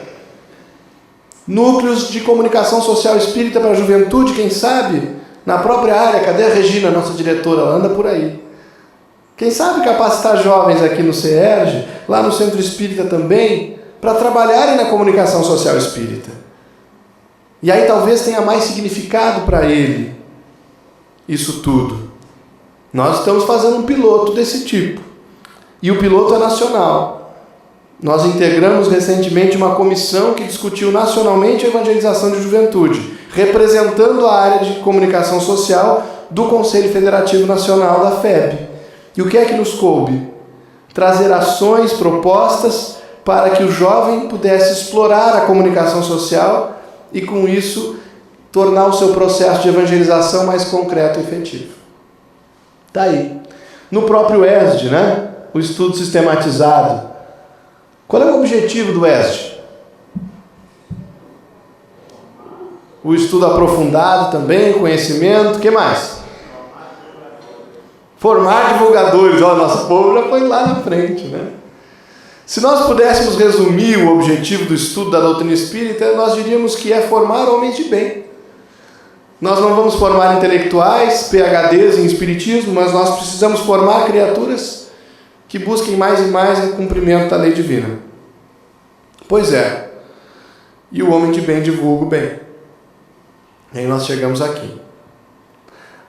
Speaker 1: Núcleos de comunicação social espírita para a juventude, quem sabe, na própria área. Cadê a Regina, nossa diretora? Ela anda por aí. Quem sabe capacitar jovens aqui no CERJ, lá no Centro Espírita também, para trabalharem na comunicação social espírita. E aí talvez tenha mais significado para ele isso tudo. Nós estamos fazendo um piloto desse tipo. E o piloto é nacional. Nós integramos recentemente uma comissão que discutiu nacionalmente a evangelização de juventude, representando a área de comunicação social do Conselho Federativo Nacional da FEB. E o que é que nos coube? Trazer ações, propostas, para que o jovem pudesse explorar a comunicação social e, com isso, tornar o seu processo de evangelização mais concreto e efetivo. Está aí. No próprio ESD, né? O estudo sistematizado. Qual é o objetivo do ESD? O estudo aprofundado também, conhecimento, o que mais? Formar divulgadores. Ó, nosso povo já foi lá na frente, né? Se nós pudéssemos resumir o objetivo do estudo da doutrina espírita, nós diríamos que é formar homens de bem. Nós não vamos formar intelectuais, PhDs em espiritismo, mas nós precisamos formar criaturas que busquem mais e mais o cumprimento da lei divina. Pois é. E o homem de bem divulga o bem. E aí nós chegamos aqui.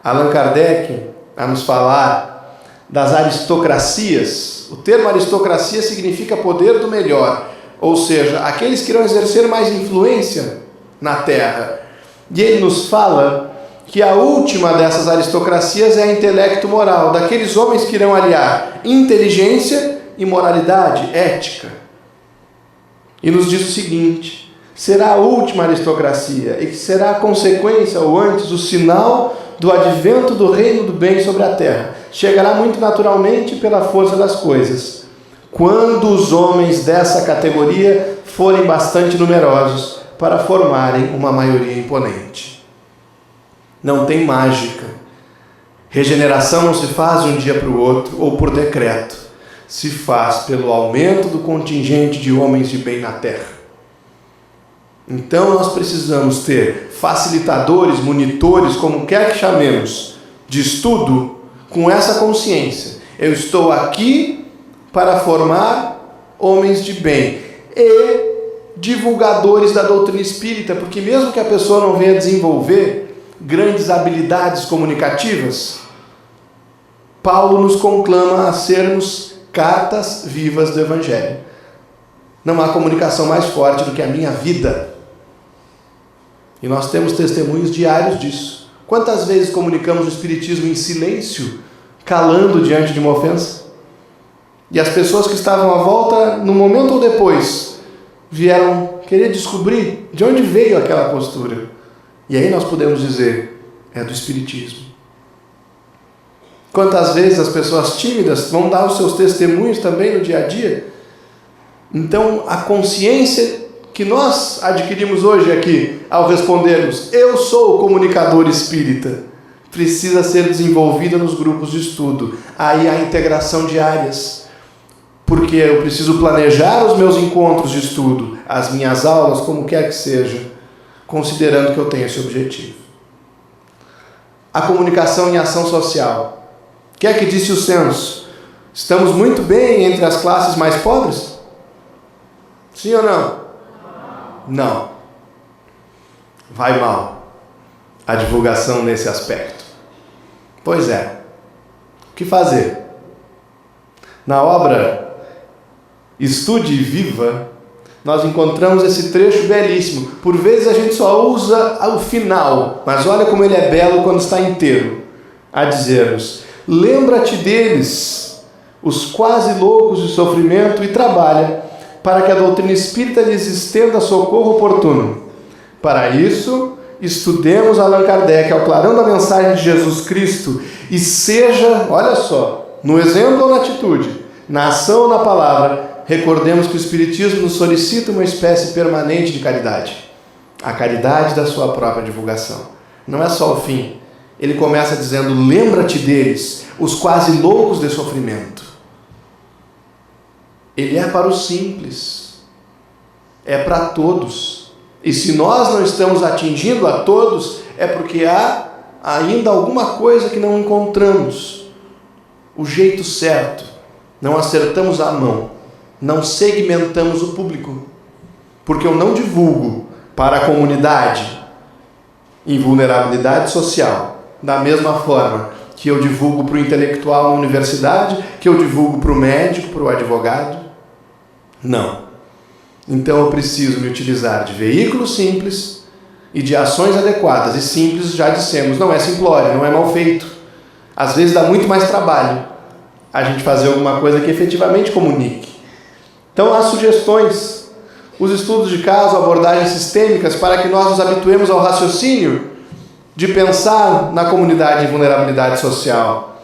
Speaker 1: Allan Kardec, a nos falar das aristocracias. O termo aristocracia significa poder do melhor, ou seja, aqueles que irão exercer mais influência na Terra. E ele nos fala que a última dessas aristocracias é a intelecto moral, daqueles homens que irão aliar inteligência e moralidade, ética. E nos diz o seguinte: será a última aristocracia e que será a consequência, ou antes, o sinal do advento do reino do bem sobre a terra. Chegará muito naturalmente pela força das coisas, quando os homens dessa categoria forem bastante numerosos para formarem uma maioria imponente. Não tem mágica. Regeneração não se faz de um dia para o outro ou por decreto. Se faz pelo aumento do contingente de homens de bem na terra. Então nós precisamos ter facilitadores, monitores, como quer que chamemos, de estudo, com essa consciência. Eu estou aqui para formar homens de bem e divulgadores da doutrina espírita, porque mesmo que a pessoa não venha desenvolver grandes habilidades comunicativas, Paulo nos conclama a sermos cartas vivas do Evangelho. Não há comunicação mais forte do que a minha vida. E nós temos testemunhos diários disso. Quantas vezes comunicamos o Espiritismo em silêncio, calando diante de uma ofensa? E as pessoas que estavam à volta, no momento ou depois, vieram querer descobrir de onde veio aquela postura. E aí nós podemos dizer, é do Espiritismo. Quantas vezes as pessoas tímidas vão dar os seus testemunhos também no dia a dia? Então, a consciência que nós adquirimos hoje aqui, ao respondermos, eu sou o comunicador espírita, precisa ser desenvolvida nos grupos de estudo. Aí a integração de áreas. Porque eu preciso planejar os meus encontros de estudo, as minhas aulas, como quer que seja, considerando que eu tenho esse objetivo. A comunicação em ação social. O que é que disse o censo? Estamos muito bem entre as classes mais pobres? Sim ou não? Não. Vai mal a divulgação nesse aspecto. Pois é. O que fazer? Na obra Estude e Viva, nós encontramos esse trecho belíssimo. Por vezes a gente só usa o final, mas olha como ele é belo quando está inteiro. A dizer-nos, lembra-te deles, os quase loucos de sofrimento, e trabalha para que a doutrina espírita lhes estenda socorro oportuno. Para isso, estudemos Allan Kardec ao clarão da mensagem de Jesus Cristo e seja, olha só, no exemplo ou na atitude, na ação ou na palavra, recordemos que o Espiritismo nos solicita uma espécie permanente de caridade. A caridade da sua própria divulgação. Não é só o fim. Ele começa dizendo, lembra-te deles, os quase loucos de sofrimento. Ele é para os simples. É para todos. E se nós não estamos atingindo a todos, é porque há ainda alguma coisa que não encontramos. O jeito certo. Não acertamos a mão. Não segmentamos o público, porque eu não divulgo para a comunidade em vulnerabilidade social, da mesma forma que eu divulgo para o intelectual na universidade, que eu divulgo para o médico, para o advogado. Não. Então eu preciso me utilizar de veículos simples e de ações adequadas. E simples, já dissemos, não é simplório, não é mal feito. Às vezes dá muito mais trabalho a gente fazer alguma coisa que efetivamente comunique. Então, há sugestões, os estudos de caso, abordagens sistêmicas, para que nós nos habituemos ao raciocínio de pensar na comunidade em vulnerabilidade social.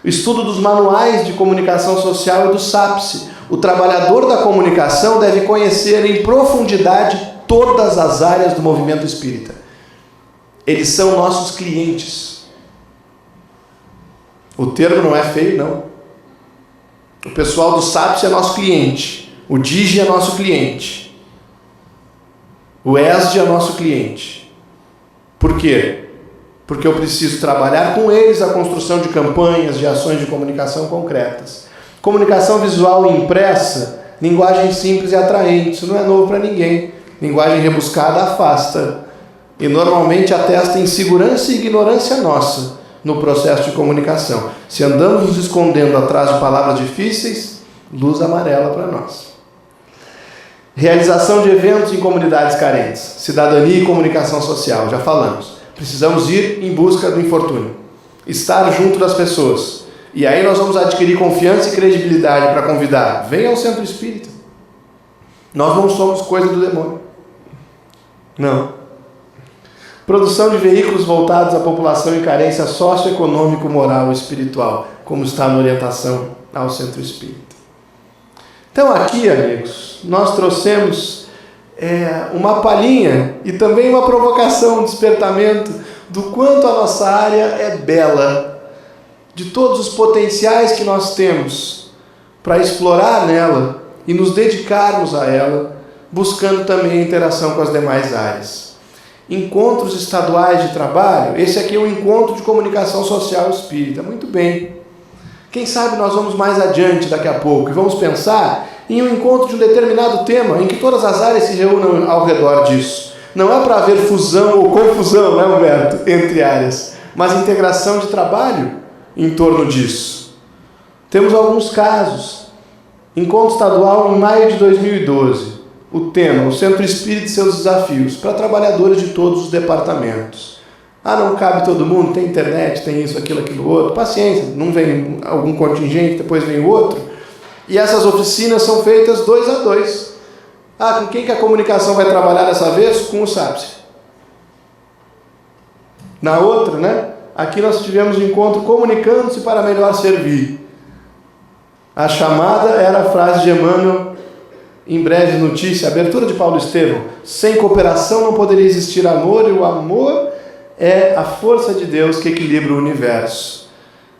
Speaker 1: O estudo dos manuais de comunicação social e do SAPSE. O trabalhador da comunicação deve conhecer em profundidade todas as áreas do movimento espírita. Eles são nossos clientes. O termo não é feio, não. O pessoal do SAPSE é nosso cliente. O DIGE é nosso cliente. O ESD é nosso cliente. Por quê? Porque eu preciso trabalhar com eles a construção de campanhas, de ações de comunicação concretas. Comunicação visual e impressa, linguagem simples e atraente. Isso não é novo para ninguém. Linguagem rebuscada afasta. E normalmente atesta insegurança e ignorância nossa no processo de comunicação. Se andamos nos escondendo atrás de palavras difíceis, luz amarela para nós. Realização de eventos em comunidades carentes, cidadania e comunicação social, já falamos. Precisamos ir em busca do infortúnio, estar junto das pessoas. E aí nós vamos adquirir confiança e credibilidade para convidar. Venha ao centro espírita. Nós não somos coisa do demônio. Não. Produção de veículos voltados à população em carência socioeconômico, moral e espiritual, como está na orientação ao centro espírita. Então aqui, amigos, nós trouxemos uma palhinha e também uma provocação, um despertamento do quanto a nossa área é bela, de todos os potenciais que nós temos para explorar nela e nos dedicarmos a ela, buscando também a interação com as demais áreas. Encontros estaduais de trabalho, esse aqui é um encontro de comunicação social espírita, muito bem. Quem sabe nós vamos mais adiante daqui a pouco e vamos pensar em um encontro de um determinado tema, em que todas as áreas se reúnam ao redor disso. Não é para haver fusão ou confusão, né, Humberto, entre áreas, mas integração de trabalho em torno disso. Temos alguns casos. Encontro estadual em maio de 2012. O tema, o Centro Espírita e seus desafios, para trabalhadores de todos os departamentos. Não cabe todo mundo, tem internet, tem isso, aquilo, aquilo outro. Paciência, não vem algum contingente, depois vem o outro. E essas oficinas são feitas 2 a 2. Com quem que a comunicação vai trabalhar dessa vez? Com o SAPSE. Na outra, né? Aqui nós tivemos um encontro comunicando-se para melhor servir. A chamada era a frase de Emmanuel, em breve notícia, abertura de Paulo Estevão: sem cooperação não poderia existir amor, e o amor é a força de Deus que equilibra o universo.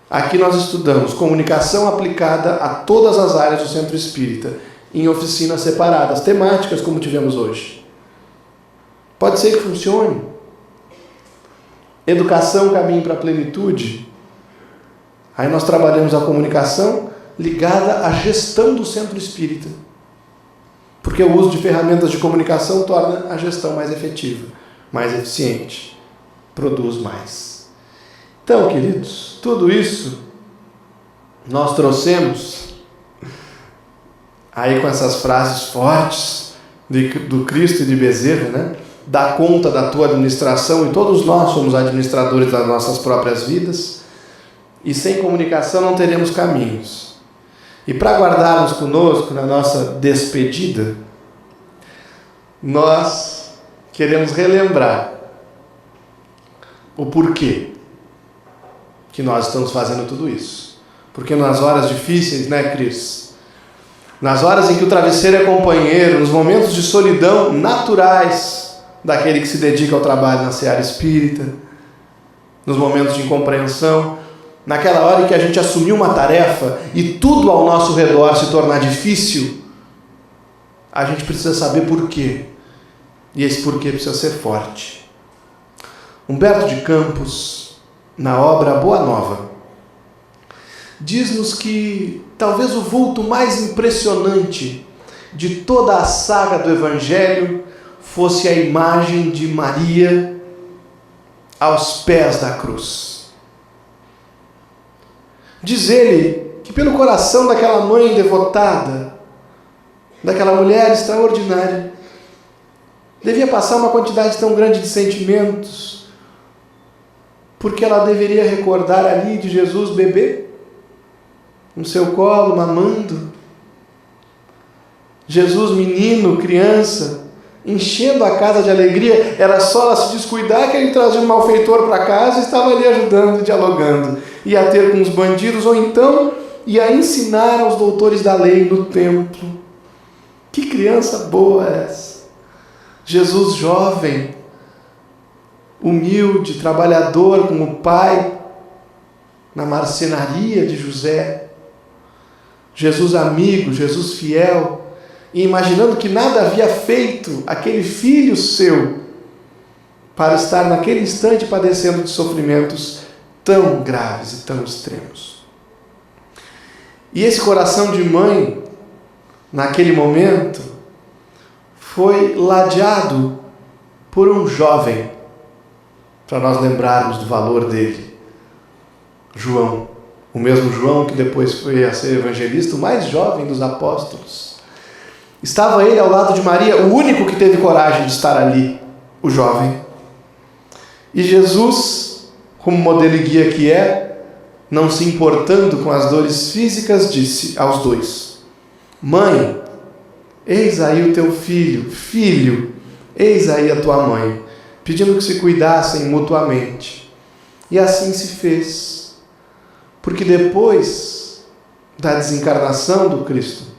Speaker 1: Aqui nós estudamos comunicação aplicada a todas as áreas do Centro Espírita, em oficinas separadas, temáticas como tivemos hoje. Pode ser que funcione. Educação, caminho para a plenitude. Aí nós trabalhamos a comunicação ligada à gestão do Centro Espírita. Porque o uso de ferramentas de comunicação torna a gestão mais efetiva, mais eficiente, produz mais. Então, queridos, tudo isso nós trouxemos aí com essas frases fortes do Cristo e de Bezerra, né? Dá conta da tua administração, e todos nós somos administradores das nossas próprias vidas, e sem comunicação não teremos caminhos. E para guardarmos conosco na nossa despedida, nós queremos relembrar o porquê que nós estamos fazendo tudo isso. Porque nas horas difíceis, né, Cris? Nas horas em que o travesseiro é companheiro, nos momentos de solidão naturais daquele que se dedica ao trabalho na seara espírita, nos momentos de incompreensão, naquela hora em que a gente assumiu uma tarefa e tudo ao nosso redor se tornar difícil, a gente precisa saber por quê. E esse porquê precisa ser forte. Humberto de Campos, na obra Boa Nova, diz-nos que talvez o vulto mais impressionante de toda a saga do Evangelho fosse a imagem de Maria aos pés da cruz. Diz ele que pelo coração daquela mãe devotada, daquela mulher extraordinária, devia passar uma quantidade tão grande de sentimentos, porque ela deveria recordar ali de Jesus bebê, no seu colo, mamando, Jesus menino, criança, enchendo a casa de alegria. Era só ela se descuidar que ele trazia um malfeitor para casa e estava ali ajudando, dialogando. Ia ter com os bandidos, ou então ia ensinar aos doutores da lei no templo. Que criança boa é essa! Jesus jovem, humilde, trabalhador como o pai, na marcenaria de José. Jesus amigo, Jesus fiel, e imaginando que nada havia feito aquele filho seu para estar naquele instante padecendo de sofrimentos tão graves e tão extremos. E esse coração de mãe, naquele momento, foi ladeado por um jovem, para nós lembrarmos do valor dele, João, o mesmo João que depois foi a ser evangelista, o mais jovem dos apóstolos. Estava ele ao lado de Maria, o único que teve coragem de estar ali, o jovem. E Jesus, como modelo e guia que é, não se importando com as dores físicas, disse aos dois: mãe, eis aí o teu filho, filho, eis aí a tua mãe, pedindo que se cuidassem mutuamente. E assim se fez, porque depois da desencarnação do Cristo,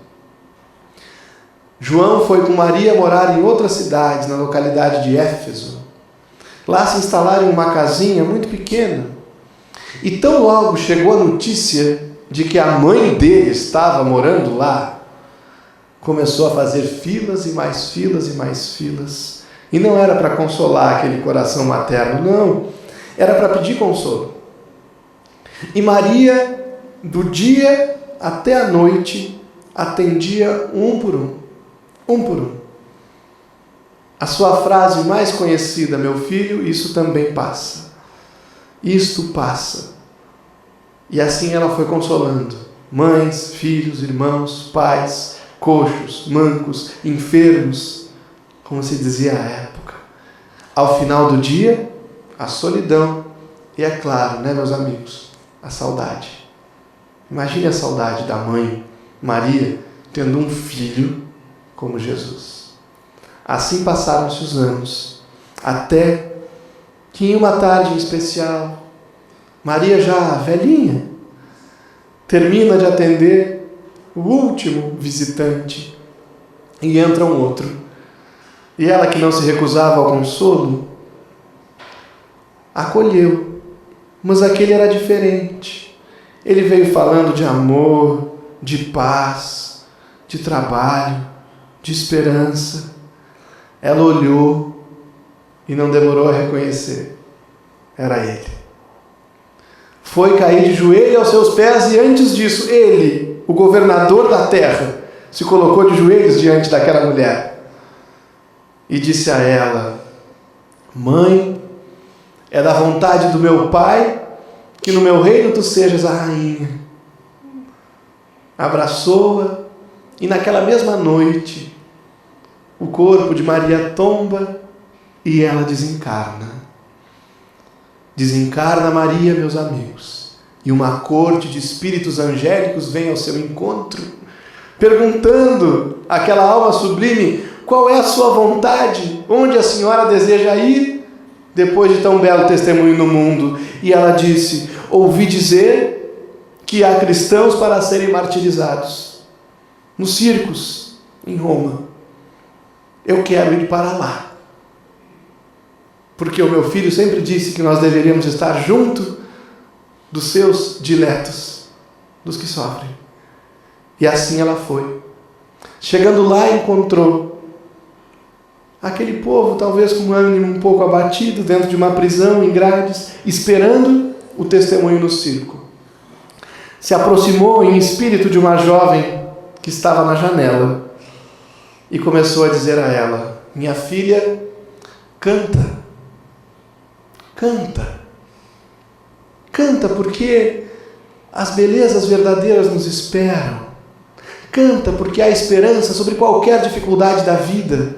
Speaker 1: João foi com Maria morar em outra cidade, na localidade de Éfeso. Lá se instalaram em uma casinha muito pequena. E tão logo chegou a notícia de que a mãe dele estava morando lá, começou a fazer filas e mais filas e mais filas. E não era para consolar aquele coração materno, não. Era para pedir consolo. E Maria, do dia até a noite, atendia um por um. Um por um. A sua frase mais conhecida: meu filho, isso também passa. Isto passa. E assim ela foi consolando mães, filhos, irmãos, pais, coxos, mancos, enfermos, como se dizia à época. Ao final do dia, a solidão e, é claro, né, meus amigos, a saudade. Imagine a saudade da mãe Maria tendo um filho como Jesus. Assim passaram-se os anos, até que em uma tarde em especial, Maria já velhinha, termina de atender o último visitante e entra um outro. E ela, que não se recusava ao consolo, acolheu, mas aquele era diferente. Ele veio falando de amor, de paz, de trabalho, de esperança. Ela olhou e não demorou a reconhecer. Era ele. Foi cair de joelho aos seus pés e antes disso, ele, o governador da terra, se colocou de joelhos diante daquela mulher e disse a ela: Mãe, é da vontade do meu Pai que no meu reino tu sejas a rainha. Abraçou-a e naquela mesma noite o corpo de Maria tomba e ela desencarna. Desencarna Maria, meus amigos, e uma corte de espíritos angélicos vem ao seu encontro, perguntando àquela alma sublime: qual é a sua vontade? Onde a senhora deseja ir depois de tão belo testemunho no mundo? E ela disse: ouvi dizer que há cristãos para serem martirizados nos circos em Roma. Eu quero ir para lá, porque o meu filho sempre disse que nós deveríamos estar junto dos seus diletos, dos que sofrem. E assim ela foi. Chegando lá, encontrou aquele povo, talvez com um ânimo um pouco abatido, dentro de uma prisão em grades, esperando o testemunho no circo. Se aproximou em espírito de uma jovem que estava na janela e começou a dizer a ela: minha filha, canta. Canta. Canta, porque as belezas verdadeiras nos esperam. Canta, porque há esperança sobre qualquer dificuldade da vida.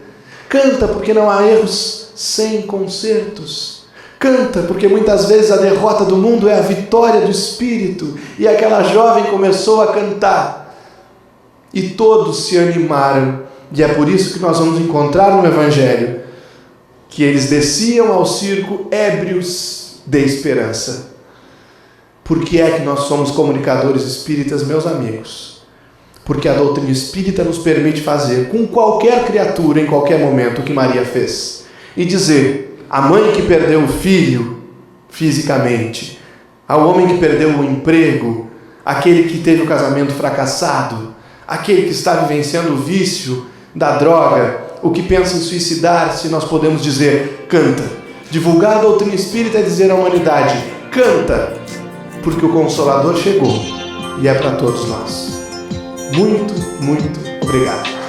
Speaker 1: Canta, porque não há erros sem consertos. Canta, porque muitas vezes a derrota do mundo é a vitória do Espírito. E aquela jovem começou a cantar. E todos se animaram. E é por isso que nós vamos encontrar no Evangelho que eles desciam ao circo ébrios de esperança. Por que é que nós somos comunicadores espíritas, meus amigos? Porque a doutrina espírita nos permite fazer com qualquer criatura, em qualquer momento, o que Maria fez. E dizer: a mãe que perdeu o filho fisicamente, ao homem que perdeu o emprego, aquele que teve o casamento fracassado, aquele que está vivenciando o vício da droga, o que pensa em suicidar-se, nós podemos dizer: canta. Divulgar a doutrina espírita é dizer à humanidade: canta, porque o Consolador chegou e é para todos nós. Muito, muito obrigado.